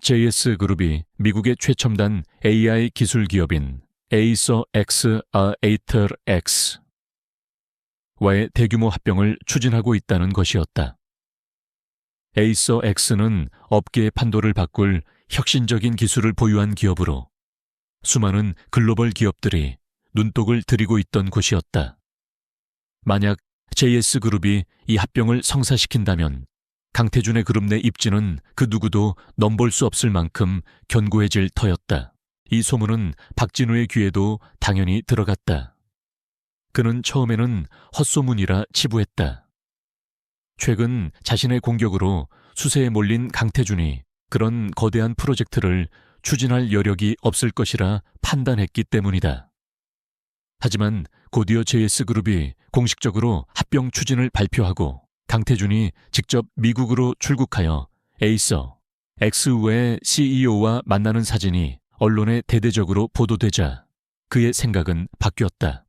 JS그룹이 미국의 최첨단 AI 기술 기업인 에이서 X 와의 대규모 합병을 추진하고 있다는 것이었다. 에이서 X는 업계의 판도를 바꿀 혁신적인 기술을 보유한 기업으로 수많은 글로벌 기업들이 눈독을 들이고 있던 곳이었다. 만약 JS그룹이 이 합병을 성사시킨다면 강태준의 그룹 내 입지는 그 누구도 넘볼 수 없을 만큼 견고해질 터였다. 이 소문은 박진우의 귀에도 당연히 들어갔다. 그는 처음에는 헛소문이라 치부했다. 최근 자신의 공격으로 수세에 몰린 강태준이 그런 거대한 프로젝트를 추진할 여력이 없을 것이라 판단했기 때문이다. 하지만 곧이어 JS그룹이 공식적으로 합병 추진을 발표하고 강태준이 직접 미국으로 출국하여 에이서 X의 CEO와 만나는 사진이 언론에 대대적으로 보도되자 그의 생각은 바뀌었다.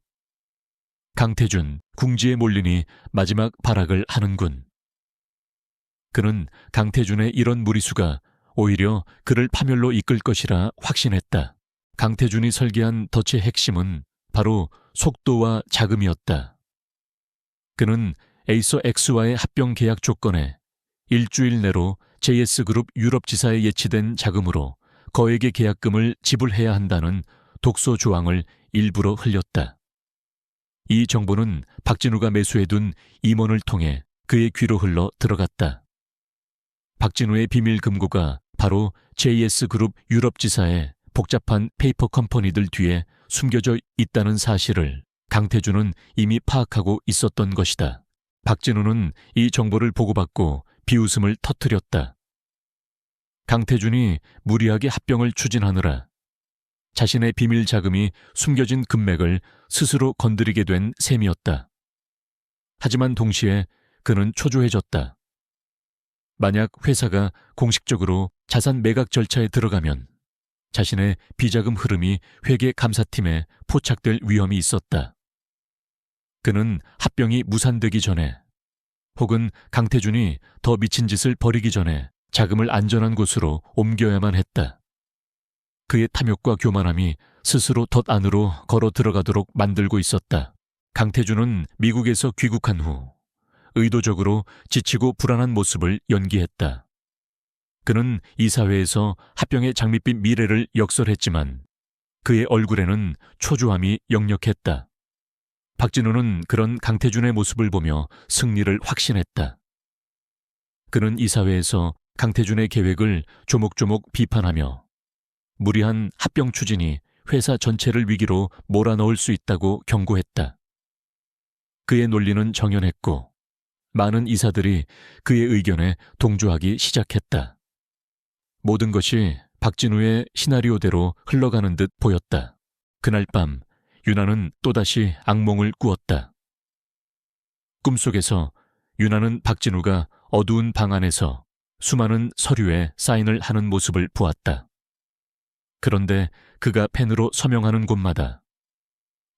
강태준, 궁지에 몰리니 마지막 발악을 하는군. 그는 강태준의 이런 무리수가 오히려 그를 파멸로 이끌 것이라 확신했다. 강태준이 설계한 덫의 핵심은 바로 속도와 자금이었다. 그는 에이서 X와의 합병 계약 조건에 일주일 내로 JS그룹 유럽지사에 예치된 자금으로 거액의 계약금을 지불해야 한다는 독소 조항을 일부러 흘렸다. 이 정보는 박진우가 매수해둔 임원을 통해 그의 귀로 흘러 들어갔다. 박진우의 비밀 금고가 바로 JS그룹 유럽지사의 복잡한 페이퍼 컴퍼니들 뒤에 숨겨져 있다는 사실을 강태준은 이미 파악하고 있었던 것이다. 박진우는 이 정보를 보고받고 비웃음을 터뜨렸다. 강태준이 무리하게 합병을 추진하느라 자신의 비밀 자금이 숨겨진 금맥을 스스로 건드리게 된 셈이었다. 하지만 동시에 그는 초조해졌다. 만약 회사가 공식적으로 자산 매각 절차에 들어가면 자신의 비자금 흐름이 회계 감사팀에 포착될 위험이 있었다. 그는 합병이 무산되기 전에 혹은 강태준이 더 미친 짓을 벌이기 전에 자금을 안전한 곳으로 옮겨야만 했다. 그의 탐욕과 교만함이 스스로 덫 안으로 걸어 들어가도록 만들고 있었다. 강태준은 미국에서 귀국한 후 의도적으로 지치고 불안한 모습을 연기했다. 그는 이 사회에서 합병의 장밋빛 미래를 역설했지만 그의 얼굴에는 초조함이 역력했다. 박진우는 그런 강태준의 모습을 보며 승리를 확신했다. 그는 이 사회에서 강태준의 계획을 조목조목 비판하며 무리한 합병 추진이 회사 전체를 위기로 몰아넣을 수 있다고 경고했다. 그의 논리는 정연했고 많은 이사들이 그의 의견에 동조하기 시작했다. 모든 것이 박진우의 시나리오대로 흘러가는 듯 보였다. 그날 밤 유나는 또다시 악몽을 꾸었다. 꿈속에서 유나는 박진우가 어두운 방 안에서 수많은 서류에 사인을 하는 모습을 보았다. 그런데 그가 펜으로 서명하는 곳마다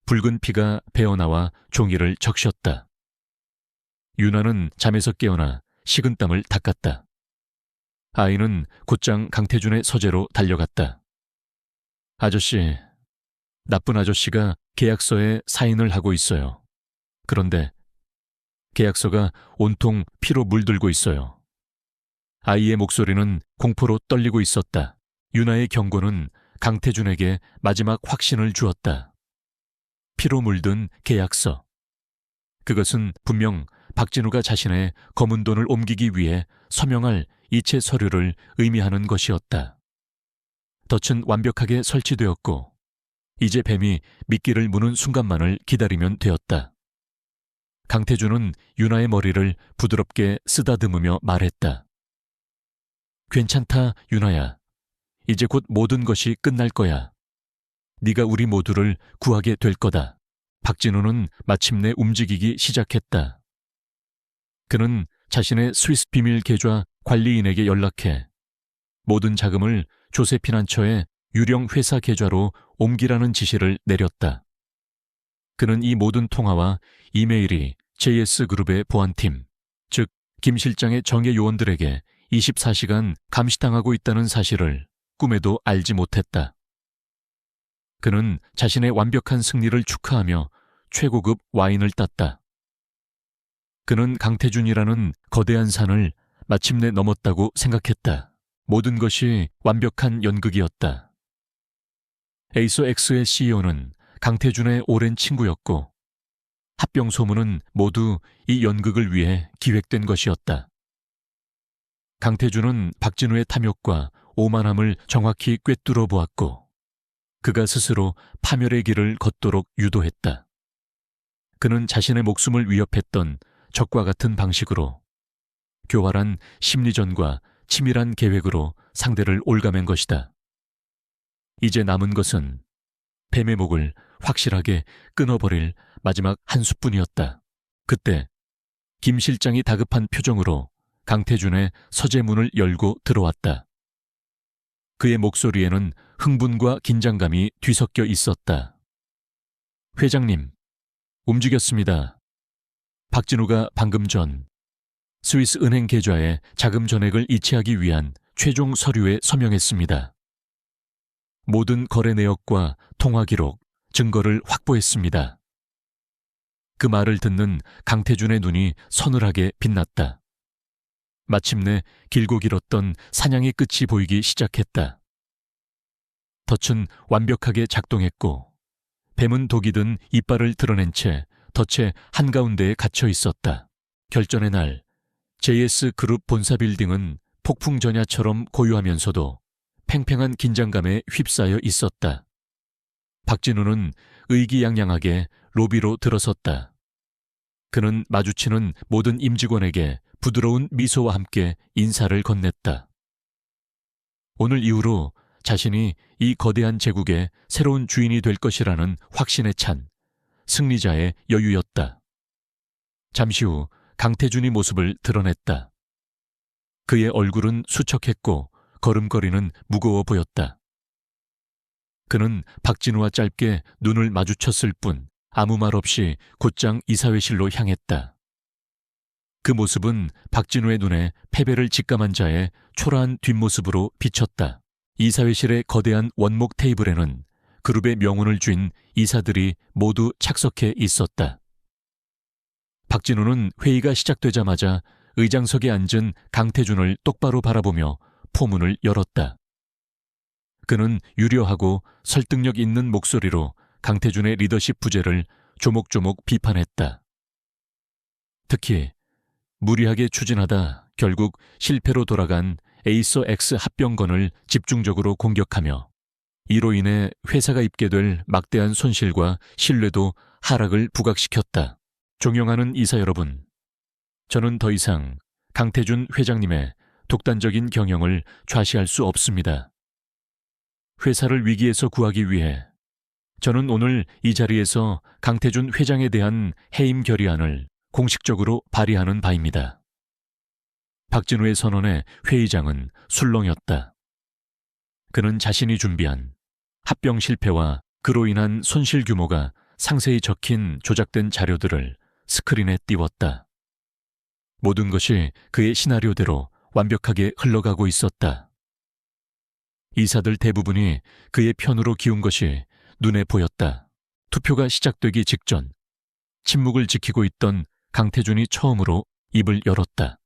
붉은 피가 배어나와 종이를 적셨다. 유나는 잠에서 깨어나 식은땀을 닦았다. 아이는 곧장 강태준의 서재로 달려갔다. 아저씨, 나쁜 아저씨가 계약서에 사인을 하고 있어요. 그런데 계약서가 온통 피로 물들고 있어요. 아이의 목소리는 공포로 떨리고 있었다. 유나의 경고는 강태준에게 마지막 확신을 주었다. 피로 물든 계약서. 그것은 분명 박진우가 자신의 검은 돈을 옮기기 위해 서명할 이체 서류를 의미하는 것이었다. 덫은 완벽하게 설치되었고 이제 뱀이 미끼를 무는 순간만을 기다리면 되었다. 강태준은 윤아의 머리를 부드럽게 쓰다듬으며 말했다. 괜찮다, 윤아야. 이제 곧 모든 것이 끝날 거야. 네가 우리 모두를 구하게 될 거다. 박진우는 마침내 움직이기 시작했다. 그는 자신의 스위스 비밀 계좌 관리인에게 연락해 모든 자금을 조세피난처의 유령 회사 계좌로 옮기라는 지시를 내렸다. 그는 이 모든 통화와 이메일이 JS그룹의 보안팀, 즉 김 실장의 정예 요원들에게 24시간 감시당하고 있다는 사실을 꿈에도 알지 못했다. 그는 자신의 완벽한 승리를 축하하며 최고급 와인을 땄다. 그는 강태준이라는 거대한 산을 마침내 넘었다고 생각했다. 모든 것이 완벽한 연극이었다. 에이서X의 CEO는 강태준의 오랜 친구였고 합병 소문은 모두 이 연극을 위해 기획된 것이었다. 강태준은 박진우의 탐욕과 오만함을 정확히 꿰뚫어 보았고 그가 스스로 파멸의 길을 걷도록 유도했다. 그는 자신의 목숨을 위협했던 적과 같은 방식으로 교활한 심리전과 치밀한 계획으로 상대를 올가맨 것이다. 이제 남은 것은 뱀의 목을 확실하게 끊어버릴 마지막 한 수뿐이었다. 그때 김 실장이 다급한 표정으로 강태준의 서재문을 열고 들어왔다. 그의 목소리에는 흥분과 긴장감이 뒤섞여 있었다. 회장님, 움직였습니다. 박진우가 방금 전 스위스 은행 계좌에 자금 전액을 이체하기 위한 최종 서류에 서명했습니다. 모든 거래 내역과 통화 기록, 증거를 확보했습니다. 그 말을 듣는 강태준의 눈이 서늘하게 빛났다. 마침내 길고 길었던 사냥의 끝이 보이기 시작했다. 덫은 완벽하게 작동했고 뱀은 독이 든 이빨을 드러낸 채 덫의 한가운데에 갇혀 있었다. 결전의 날 JS그룹 본사 빌딩은 폭풍 전야처럼 고요하면서도 팽팽한 긴장감에 휩싸여 있었다. 박진우는 의기양양하게 로비로 들어섰다. 그는 마주치는 모든 임직원에게 부드러운 미소와 함께 인사를 건넸다. 오늘 이후로 자신이 이 거대한 제국의 새로운 주인이 될 것이라는 확신에 찬 승리자의 여유였다. 잠시 후 강태준이 모습을 드러냈다. 그의 얼굴은 수척했고 걸음걸이는 무거워 보였다. 그는 박진우와 짧게 눈을 마주쳤을 뿐 아무 말 없이 곧장 이사회실로 향했다. 그 모습은 박진우의 눈에 패배를 직감한 자의 초라한 뒷모습으로 비쳤다. 이사회실의 거대한 원목 테이블에는 그룹의 명운을 쥔 이사들이 모두 착석해 있었다. 박진우는 회의가 시작되자마자 의장석에 앉은 강태준을 똑바로 바라보며 포문을 열었다. 그는 유려하고 설득력 있는 목소리로 강태준의 리더십 부재를 조목조목 비판했다. 특히 무리하게 추진하다 결국 실패로 돌아간 에이서X 합병건을 집중적으로 공격하며 이로 인해 회사가 입게 될 막대한 손실과 신뢰도 하락을 부각시켰다. 존경하는 이사 여러분, 저는 더 이상 강태준 회장님의 독단적인 경영을 좌시할 수 없습니다. 회사를 위기에서 구하기 위해 저는 오늘 이 자리에서 강태준 회장에 대한 해임 결의안을 공식적으로 발의하는 바입니다. 박진우의 선언에 회의장은 술렁였다. 그는 자신이 준비한 합병 실패와 그로 인한 손실 규모가 상세히 적힌 조작된 자료들을 스크린에 띄웠다. 모든 것이 그의 시나리오대로 완벽하게 흘러가고 있었다. 이사들 대부분이 그의 편으로 기운 것이 눈에 보였다. 투표가 시작되기 직전 침묵을 지키고 있던 강태준이 처음으로 입을 열었다.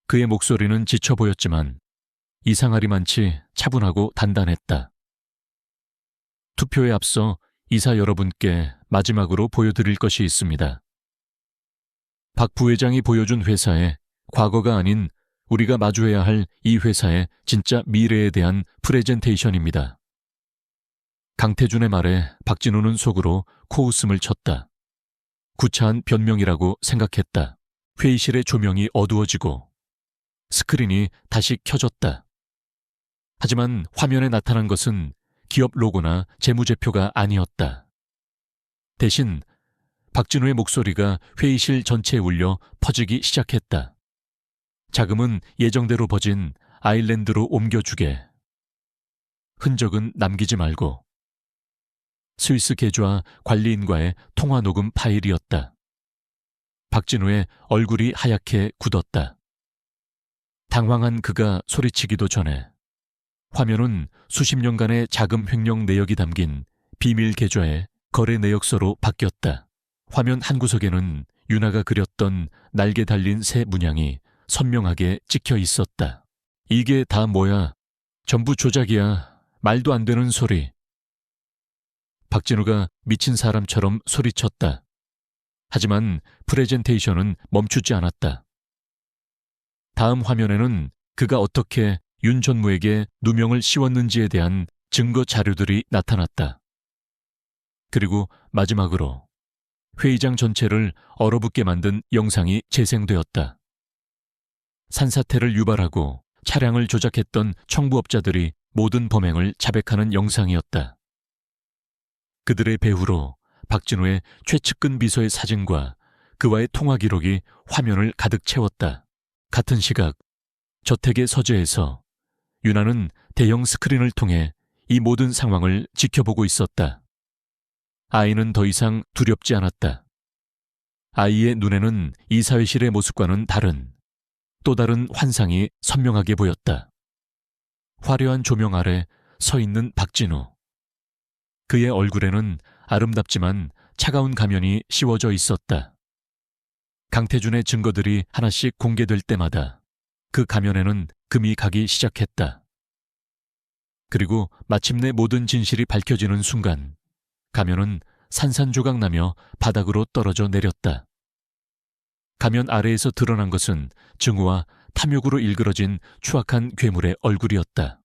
그의 목소리는 지쳐 보였지만 이상하리만치 차분하고 단단했다. 투표에 앞서 이사 여러분께 마지막으로 보여드릴 것이 있습니다. 박 부회장이 보여준 회사의 과거가 아닌 우리가 마주해야 할 이 회사의 진짜 미래에 대한 프레젠테이션입니다. 강태준의 말에 박진우는 속으로 코웃음을 쳤다. 구차한 변명이라고 생각했다. 회의실의 조명이 어두워지고 스크린이 다시 켜졌다. 하지만 화면에 나타난 것은 기업 로고나 재무제표가 아니었다. 대신 박진우의 목소리가 회의실 전체에 울려 퍼지기 시작했다. 자금은 예정대로 버진 아일랜드로 옮겨주게. 흔적은 남기지 말고. 스위스 계좌 관리인과의 통화 녹음 파일이었다. 박진우의 얼굴이 하얗게 굳었다. 당황한 그가 소리치기도 전에 화면은 수십 년간의 자금 횡령 내역이 담긴 비밀 계좌의 거래 내역서로 바뀌었다. 화면 한 구석에는 윤아가 그렸던 날개 달린 새 문양이 선명하게 찍혀 있었다. 이게 다 뭐야? 전부 조작이야. 말도 안 되는 소리. 박진우가 미친 사람처럼 소리쳤다. 하지만 프레젠테이션은 멈추지 않았다. 다음 화면에는 그가 어떻게 윤 전무에게 누명을 씌웠는지에 대한 증거 자료들이 나타났다. 그리고 마지막으로 회의장 전체를 얼어붙게 만든 영상이 재생되었다. 산사태를 유발하고 차량을 조작했던 청부업자들이 모든 범행을 자백하는 영상이었다. 그들의 배후로 박진우의 최측근 비서의 사진과 그와의 통화 기록이 화면을 가득 채웠다. 같은 시각 저택의 서재에서 윤아는 대형 스크린을 통해 이 모든 상황을 지켜보고 있었다. 아이는 더 이상 두렵지 않았다. 아이의 눈에는 이사회실의 모습과는 다른 또 다른 환상이 선명하게 보였다. 화려한 조명 아래 서 있는 박진우. 그의 얼굴에는 아름답지만 차가운 가면이 씌워져 있었다. 강태준의 증거들이 하나씩 공개될 때마다 그 가면에는 금이 가기 시작했다. 그리고 마침내 모든 진실이 밝혀지는 순간 가면은 산산조각나며 바닥으로 떨어져 내렸다. 가면 아래에서 드러난 것은 증오와 탐욕으로 일그러진 추악한 괴물의 얼굴이었다.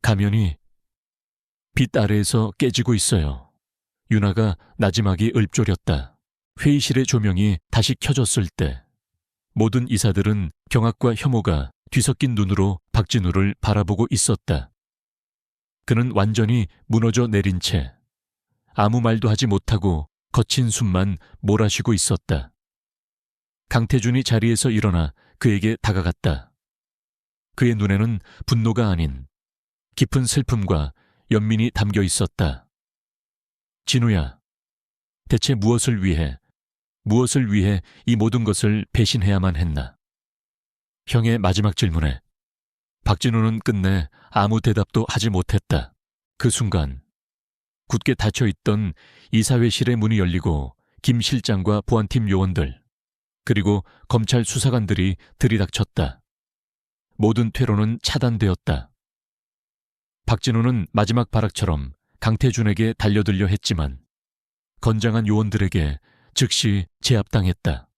가면이 빛 아래에서 깨지고 있어요. 윤아가 나지막이 읊조렸다. 회의실의 조명이 다시 켜졌을 때 모든 이사들은 경악과 혐오가 뒤섞인 눈으로 박진우를 바라보고 있었다. 그는 완전히 무너져 내린 채 아무 말도 하지 못하고 거친 숨만 몰아쉬고 있었다. 강태준이 자리에서 일어나 그에게 다가갔다. 그의 눈에는 분노가 아닌 깊은 슬픔과 연민이 담겨 있었다. 진우야, 대체 무엇을 위해 이 모든 것을 배신해야만 했나? 형의 마지막 질문에 박진우는 끝내 아무 대답도 하지 못했다. 그 순간 굳게 닫혀있던 이사회실의 문이 열리고 김 실장과 보안팀 요원들 그리고 검찰 수사관들이 들이닥쳤다. 모든 퇴로는 차단되었다. 박진우는 마지막 발악처럼 강태준에게 달려들려 했지만 건장한 요원들에게 즉시 제압당했다.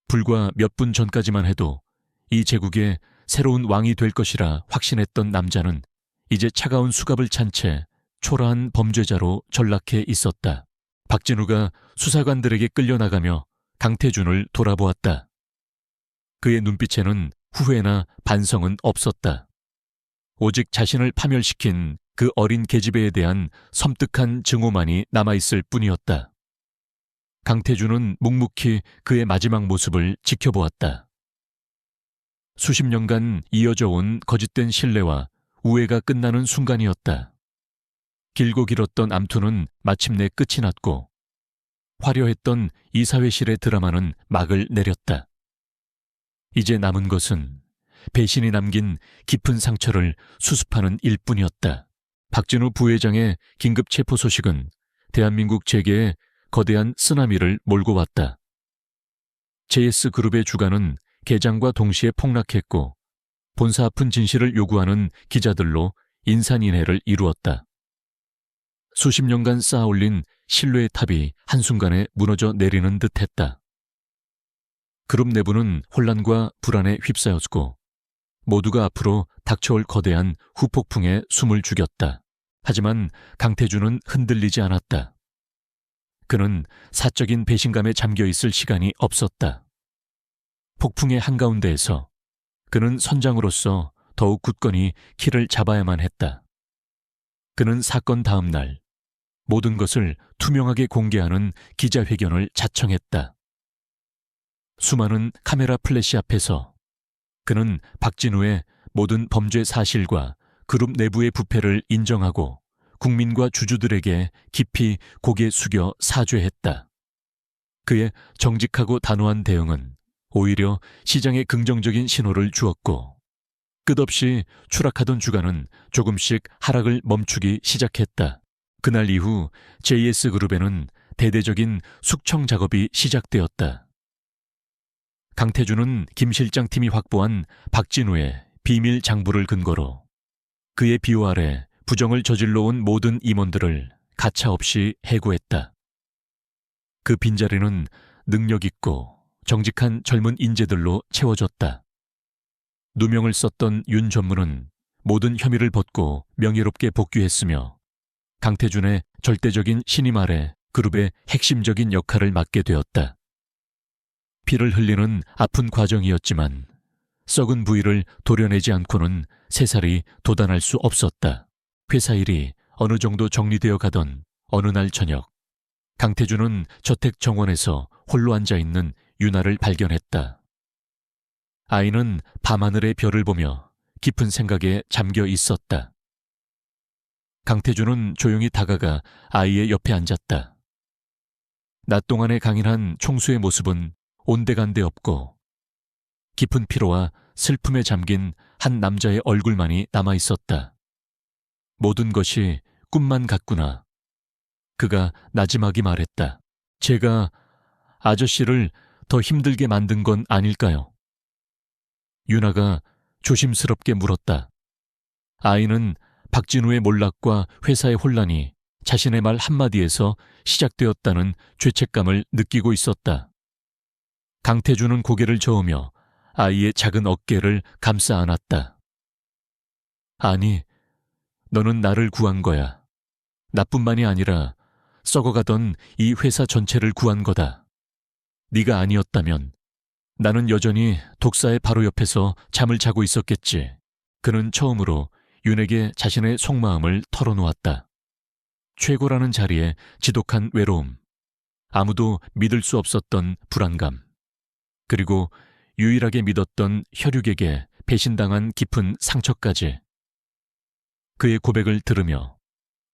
불과 몇 분 전까지만 해도 이 제국의 새로운 왕이 될 것이라 확신했던 남자는 이제 차가운 수갑을 찬 채 초라한 범죄자로 전락해 있었다. 박진우가 수사관들에게 끌려나가며 강태준을 돌아보았다. 그의 눈빛에는 후회나 반성은 없었다. 오직 자신을 파멸시킨 그 어린 계집애에 대한 섬뜩한 증오만이 남아있을 뿐이었다. 강태준은 묵묵히 그의 마지막 모습을 지켜보았다. 수십 년간 이어져 온 거짓된 신뢰와 우애가 끝나는 순간이었다. 길고 길었던 암투는 마침내 끝이 났고 화려했던 이사회실의 드라마는 막을 내렸다. 이제 남은 것은 배신이 남긴 깊은 상처를 수습하는 일뿐이었다. 박진우 부회장의 긴급 체포 소식은 대한민국 재계에 거대한 쓰나미를 몰고 왔다. JS그룹의 주가는 개장과 동시에 폭락했고 본사 아픈 진실을 요구하는 기자들로 인산인해를 이루었다. 수십 년간 쌓아올린 신뢰의 탑이 한순간에 무너져 내리는 듯했다. 그룹 내부는 혼란과 불안에 휩싸였고 모두가 앞으로 닥쳐올 거대한 후폭풍에 숨을 죽였다. 하지만 강태준은 흔들리지 않았다. 그는 사적인 배신감에 잠겨 있을 시간이 없었다. 폭풍의 한가운데에서 그는 선장으로서 더욱 굳건히 키를 잡아야만 했다. 그는 사건 다음 날 모든 것을 투명하게 공개하는 기자회견을 자청했다. 수많은 카메라 플래시 앞에서 그는 박진우의 모든 범죄 사실과 그룹 내부의 부패를 인정하고 국민과 주주들에게 깊이 고개 숙여 사죄했다. 그의 정직하고 단호한 대응은 오히려 시장에 긍정적인 신호를 주었고 끝없이 추락하던 주가는 조금씩 하락을 멈추기 시작했다. 그날 이후 JS그룹에는 대대적인 숙청 작업이 시작되었다. 강태준은 김 실장 팀이 확보한 박진우의 비밀 장부를 근거로 그의 비호 아래 부정을 저질러 온 모든 임원들을 가차없이 해고했다. 그 빈자리는 능력 있고 정직한 젊은 인재들로 채워졌다. 누명을 썼던 윤 전무는 모든 혐의를 벗고 명예롭게 복귀했으며 강태준의 절대적인 신임 아래 그룹의 핵심적인 역할을 맡게 되었다. 피를 흘리는 아픈 과정이었지만 썩은 부위를 도려내지 않고는 새살이 돋아날 수 없었다. 회사 일이 어느 정도 정리되어 가던 어느 날 저녁, 강태준은 저택 정원에서 홀로 앉아있는 윤아를 발견했다. 아이는 밤하늘의 별을 보며 깊은 생각에 잠겨 있었다. 강태준은 조용히 다가가 아이의 옆에 앉았다. 낮 동안의 강인한 총수의 모습은 온데간데 없고 깊은 피로와 슬픔에 잠긴 한 남자의 얼굴만이 남아있었다. 모든 것이 꿈만 같구나. 그가 나지막이 말했다. 제가 아저씨를 더 힘들게 만든 건 아닐까요? 윤아가 조심스럽게 물었다. 아이는 박진우의 몰락과 회사의 혼란이 자신의 말 한마디에서 시작되었다는 죄책감을 느끼고 있었다. 강태준은 고개를 저으며 아이의 작은 어깨를 감싸 안았다. 아니, 너는 나를 구한 거야. 나뿐만이 아니라 썩어가던 이 회사 전체를 구한 거다. 네가 아니었다면 나는 여전히 독사의 바로 옆에서 잠을 자고 있었겠지. 그는 처음으로 윤에게 자신의 속마음을 털어놓았다. 최고라는 자리에 지독한 외로움, 아무도 믿을 수 없었던 불안감, 그리고 유일하게 믿었던 혈육에게 배신당한 깊은 상처까지. 그의 고백을 들으며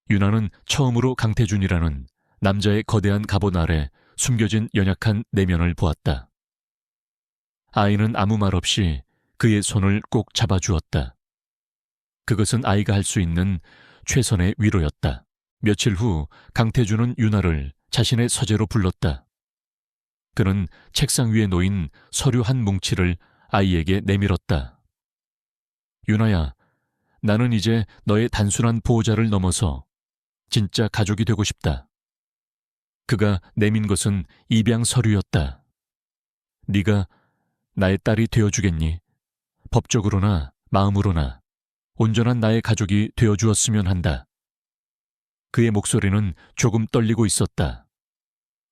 윤아는 처음으로 강태준이라는 남자의 거대한 갑옷 아래 숨겨진 연약한 내면을 보았다. 아이는 아무 말 없이 그의 손을 꼭 잡아주었다. 그것은 아이가 할 수 있는 최선의 위로였다. 며칠 후 강태준은 윤아를 자신의 서재로 불렀다. 그는 책상 위에 놓인 서류 한 뭉치를 아이에게 내밀었다. 윤아야, 나는 이제 너의 단순한 보호자를 넘어서 진짜 가족이 되고 싶다. 그가 내민 것은 입양 서류였다. 네가 나의 딸이 되어주겠니? 법적으로나 마음으로나 온전한 나의 가족이 되어주었으면 한다. 그의 목소리는 조금 떨리고 있었다.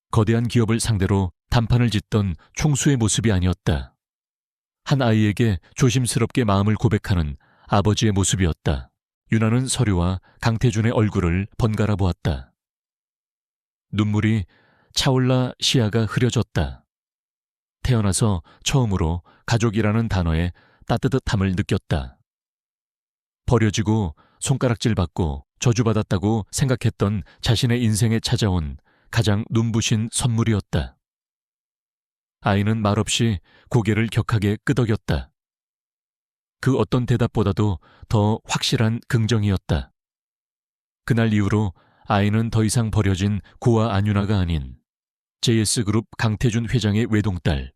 거대한 기업을 상대로 단판을 짓던 총수의 모습이 아니었다. 한 아이에게 조심스럽게 마음을 고백하는 아버지의 모습이었다. 윤아는 서류와 강태준의 얼굴을 번갈아 보았다. 눈물이 차올라 시야가 흐려졌다. 태어나서 처음으로 가족이라는 단어의 따뜻함을 느꼈다. 버려지고 손가락질받고 저주받았다고 생각했던 자신의 인생에 찾아온 가장 눈부신 선물이었다. 아이는 말없이 고개를 격하게 끄덕였다. 그 어떤 대답보다도 더 확실한 긍정이었다. 그날 이후로 아이는 더 이상 버려진 고아 안윤아가 아닌 JS그룹 강태준 회장의 외동딸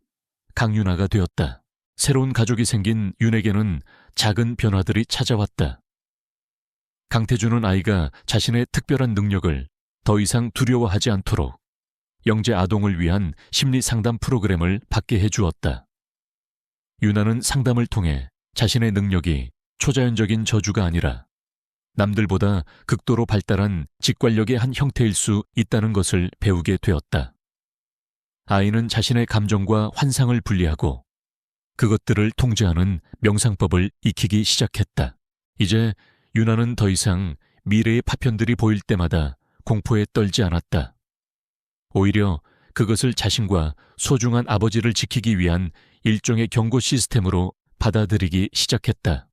강윤아가 되었다. 새로운 가족이 생긴 윤에게는 작은 변화들이 찾아왔다. 강태준은 아이가 자신의 특별한 능력을 더 이상 두려워하지 않도록 영재 아동을 위한 심리 상담 프로그램을 받게 해주었다. 윤아는 상담을 통해 자신의 능력이 초자연적인 저주가 아니라 남들보다 극도로 발달한 직관력의 한 형태일 수 있다는 것을 배우게 되었다. 아이는 자신의 감정과 환상을 분리하고 그것들을 통제하는 명상법을 익히기 시작했다. 이제 유나는 더 이상 미래의 파편들이 보일 때마다 공포에 떨지 않았다. 오히려 그것을 자신과 소중한 아버지를 지키기 위한 일종의 경고 시스템으로 받아들이기 시작했다.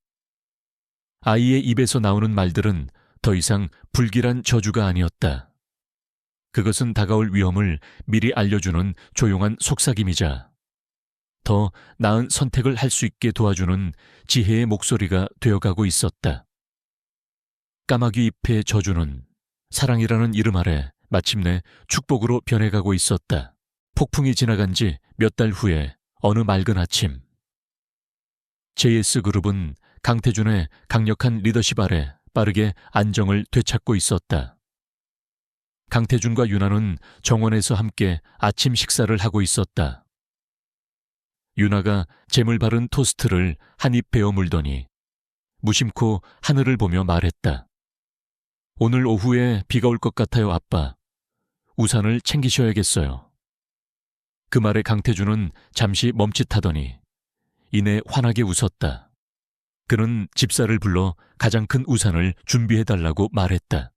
아이의 입에서 나오는 말들은 더 이상 불길한 저주가 아니었다. 그것은 다가올 위험을 미리 알려주는 조용한 속삭임이자 더 나은 선택을 할 수 있게 도와주는 지혜의 목소리가 되어가고 있었다. 까마귀 잎의 저주는 사랑이라는 이름 아래 마침내 축복으로 변해가고 있었다. 폭풍이 지나간 지 몇 달 후에 어느 맑은 아침, JS그룹은 강태준의 강력한 리더십 아래 빠르게 안정을 되찾고 있었다. 강태준과 유나는 정원에서 함께 아침 식사를 하고 있었다. 유나가 잼을 바른 토스트를 한 입 베어 물더니 무심코 하늘을 보며 말했다. 오늘 오후에 비가 올 것 같아요, 아빠. 우산을 챙기셔야겠어요. 그 말에 강태준은 잠시 멈칫하더니 이내 환하게 웃었다. 그는 집사를 불러 가장 큰 우산을 준비해달라고 말했다.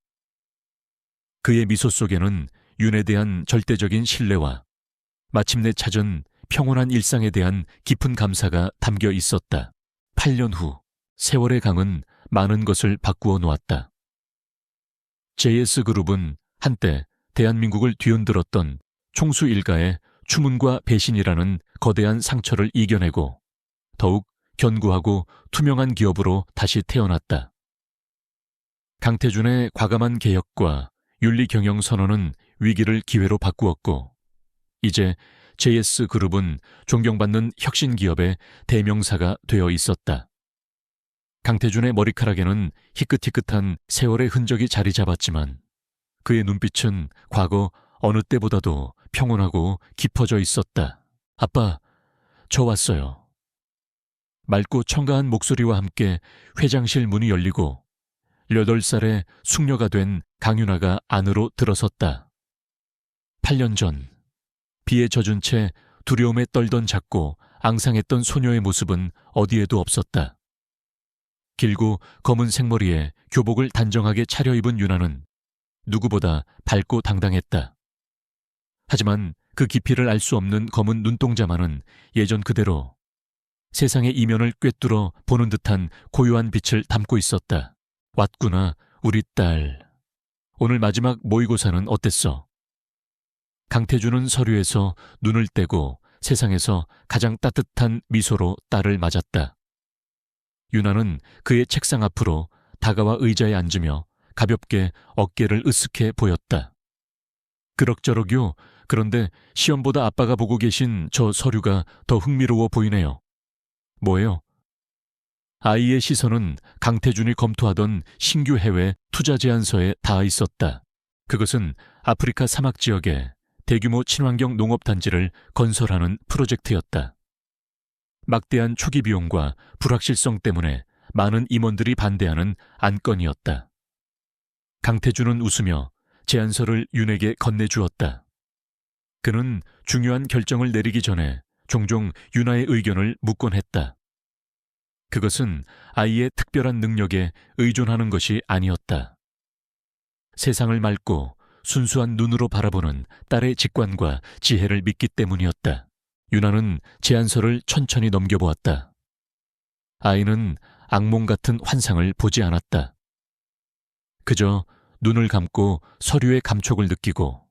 그의 미소 속에는 윤에 대한 절대적인 신뢰와 마침내 찾은 평온한 일상에 대한 깊은 감사가 담겨 있었다. 8년 후 세월의 강은 많은 것을 바꾸어 놓았다. JS그룹은 한때 대한민국을 뒤흔들었던 총수 일가의 추문과 배신이라는 거대한 상처를 이겨내고 더욱 견고하고 투명한 기업으로 다시 태어났다. 강태준의 과감한 개혁과 윤리 경영 선언은 위기를 기회로 바꾸었고 이제 JS그룹은 존경받는 혁신 기업의 대명사가 되어 있었다. 강태준의 머리카락에는 희끗희끗한 세월의 흔적이 자리 잡았지만 그의 눈빛은 과거 어느 때보다도 평온하고 깊어져 있었다. 아빠, 저 왔어요. 맑고 청가한 목소리와 함께 회장실 문이 열리고 18살의 숙녀가 된 강윤아가 안으로 들어섰다. 8년 전 비에 젖은 채 두려움에 떨던 작고 앙상했던 소녀의 모습은 어디에도 없었다. 길고 검은 생머리에 교복을 단정하게 차려입은 유나는 누구보다 밝고 당당했다. 하지만 그 깊이를 알 수 없는 검은 눈동자만은 예전 그대로 세상의 이면을 꿰뚫어 보는 듯한 고요한 빛을 담고 있었다. 왔구나, 우리 딸. 오늘 마지막 모의고사는 어땠어? 강태준은 서류에서 눈을 떼고 세상에서 가장 따뜻한 미소로 딸을 맞았다. 유나는 그의 책상 앞으로 다가와 의자에 앉으며 가볍게 어깨를 으쓱해 보였다. 그럭저럭요. 그런데 시험보다 아빠가 보고 계신 저 서류가 더 흥미로워 보이네요. 뭐예요? 아이의 시선은 강태준이 검토하던 신규 해외 투자 제안서에 닿아 있었다. 그것은 아프리카 사막 지역에 대규모 친환경 농업단지를 건설하는 프로젝트였다. 막대한 초기 비용과 불확실성 때문에 많은 임원들이 반대하는 안건이었다. 강태준은 웃으며 제안서를 윤에게 건네주었다. 그는 중요한 결정을 내리기 전에 종종 윤아의 의견을 묻곤 했다. 그것은 아이의 특별한 능력에 의존하는 것이 아니었다. 세상을 맑고 순수한 눈으로 바라보는 딸의 직관과 지혜를 믿기 때문이었다. 윤아는 제안서를 천천히 넘겨보았다. 아이는 악몽 같은 환상을 보지 않았다. 그저 눈을 감고 서류의 감촉을 느끼고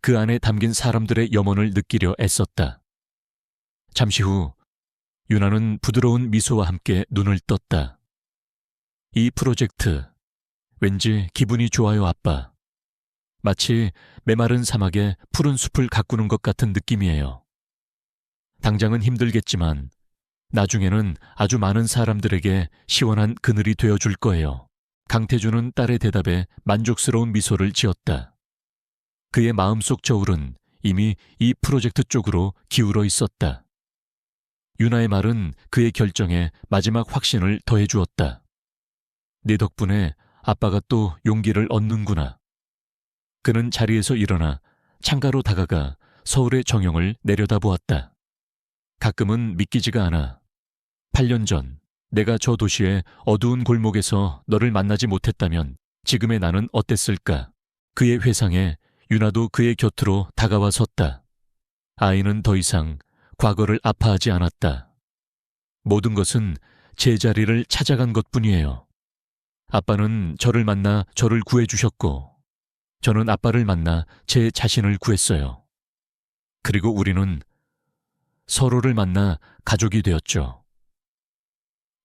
그 안에 담긴 사람들의 염원을 느끼려 애썼다. 잠시 후 윤아는 부드러운 미소와 함께 눈을 떴다. 이 프로젝트, 왠지 기분이 좋아요, 아빠. 마치 메마른 사막에 푸른 숲을 가꾸는 것 같은 느낌이에요. 당장은 힘들겠지만 나중에는 아주 많은 사람들에게 시원한 그늘이 되어줄 거예요. 강태준은 딸의 대답에 만족스러운 미소를 지었다. 그의 마음속 저울은 이미 이 프로젝트 쪽으로 기울어 있었다. 유나의 말은 그의 결정에 마지막 확신을 더해주었다. 네 덕분에 아빠가 또 용기를 얻는구나. 그는 자리에서 일어나 창가로 다가가 서울의 정형을 내려다보았다. 가끔은 믿기지가 않아. 8년 전 내가 저 도시의 어두운 골목에서 너를 만나지 못했다면 지금의 나는 어땠을까? 그의 회상에 유나도 그의 곁으로 다가와 섰다. 아이는 더 이상 과거를 아파하지 않았다. 모든 것은 제자리를 찾아간 것뿐이에요. 아빠는 저를 만나 저를 구해주셨고 저는 아빠를 만나 제 자신을 구했어요. 그리고 우리는 서로를 만나 가족이 되었죠.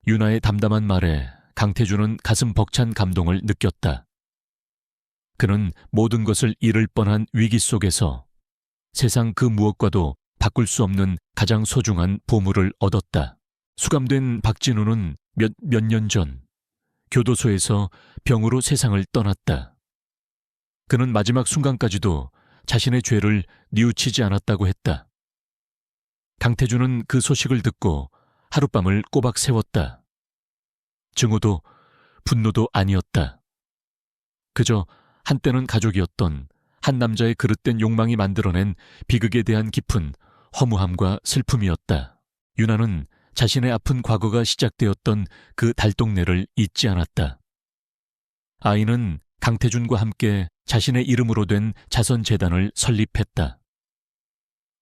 유나의 담담한 말에 강태준은 가슴 벅찬 감동을 느꼈다. 그는 모든 것을 잃을 뻔한 위기 속에서 세상 그 무엇과도 바꿀 수 없는 가장 소중한 보물을 얻었다. 수감된 박진우는 몇 년 전 교도소에서 병으로 세상을 떠났다. 그는 마지막 순간까지도 자신의 죄를 뉘우치지 않았다고 했다. 강태준은 그 소식을 듣고 하룻밤을 꼬박 세웠다. 증오도 분노도 아니었다. 그저 한때는 가족이었던 한 남자의 그릇된 욕망이 만들어낸 비극에 대한 깊은 허무함과 슬픔이었다. 유나는 자신의 아픈 과거가 시작되었던 그 달동네를 잊지 않았다. 아이는 강태준과 함께 자신의 이름으로 된 자선재단을 설립했다.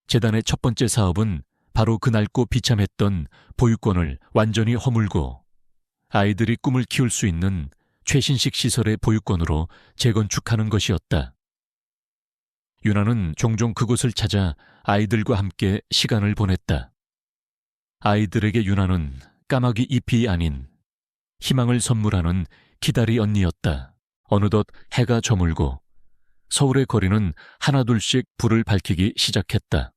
재단의 첫 번째 사업은 바로 그 낡고 비참했던 보육원을 완전히 허물고 아이들이 꿈을 키울 수 있는 최신식 시설의 보육원으로 재건축하는 것이었다. 유나는 종종 그곳을 찾아 아이들과 함께 시간을 보냈다. 아이들에게 유나는 까마귀 잎이 아닌 희망을 선물하는 기다리 언니였다. 어느덧 해가 저물고 서울의 거리는 하나둘씩 불을 밝히기 시작했다.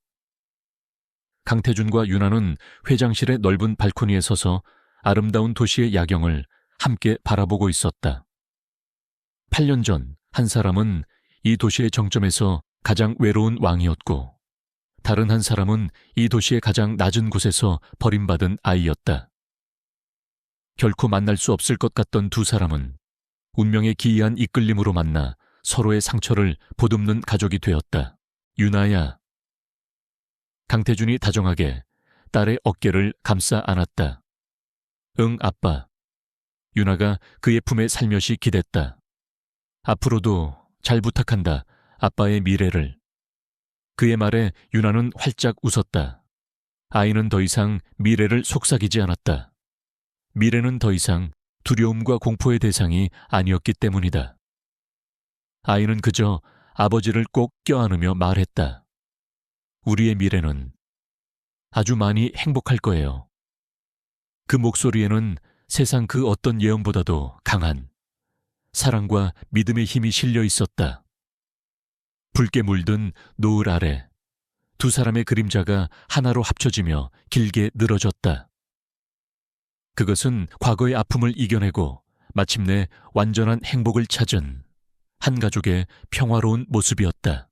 강태준과 유나는 회장실의 넓은 발코니에 서서 아름다운 도시의 야경을 함께 바라보고 있었다. 8년 전 한 사람은 이 도시의 정점에서 가장 외로운 왕이었고 다른 한 사람은 이 도시의 가장 낮은 곳에서 버림받은 아이였다. 결코 만날 수 없을 것 같던 두 사람은 운명의 기이한 이끌림으로 만나 서로의 상처를 보듬는 가족이 되었다. 유나야. 강태준이 다정하게 딸의 어깨를 감싸 안았다. 응, 아빠. 유나가 그의 품에 살며시 기댔다. 앞으로도 잘 부탁한다, 아빠의 미래를. 그의 말에 유나는 활짝 웃었다. 아이는 더 이상 미래를 속삭이지 않았다. 미래는 더 이상 두려움과 공포의 대상이 아니었기 때문이다. 아이는 그저 아버지를 꼭 껴안으며 말했다. 우리의 미래는 아주 많이 행복할 거예요. 그 목소리에는 세상 그 어떤 예언보다도 강한 사랑과 믿음의 힘이 실려 있었다. 붉게 물든 노을 아래 두 사람의 그림자가 하나로 합쳐지며 길게 늘어졌다. 그것은 과거의 아픔을 이겨내고 마침내 완전한 행복을 찾은 한 가족의 평화로운 모습이었다.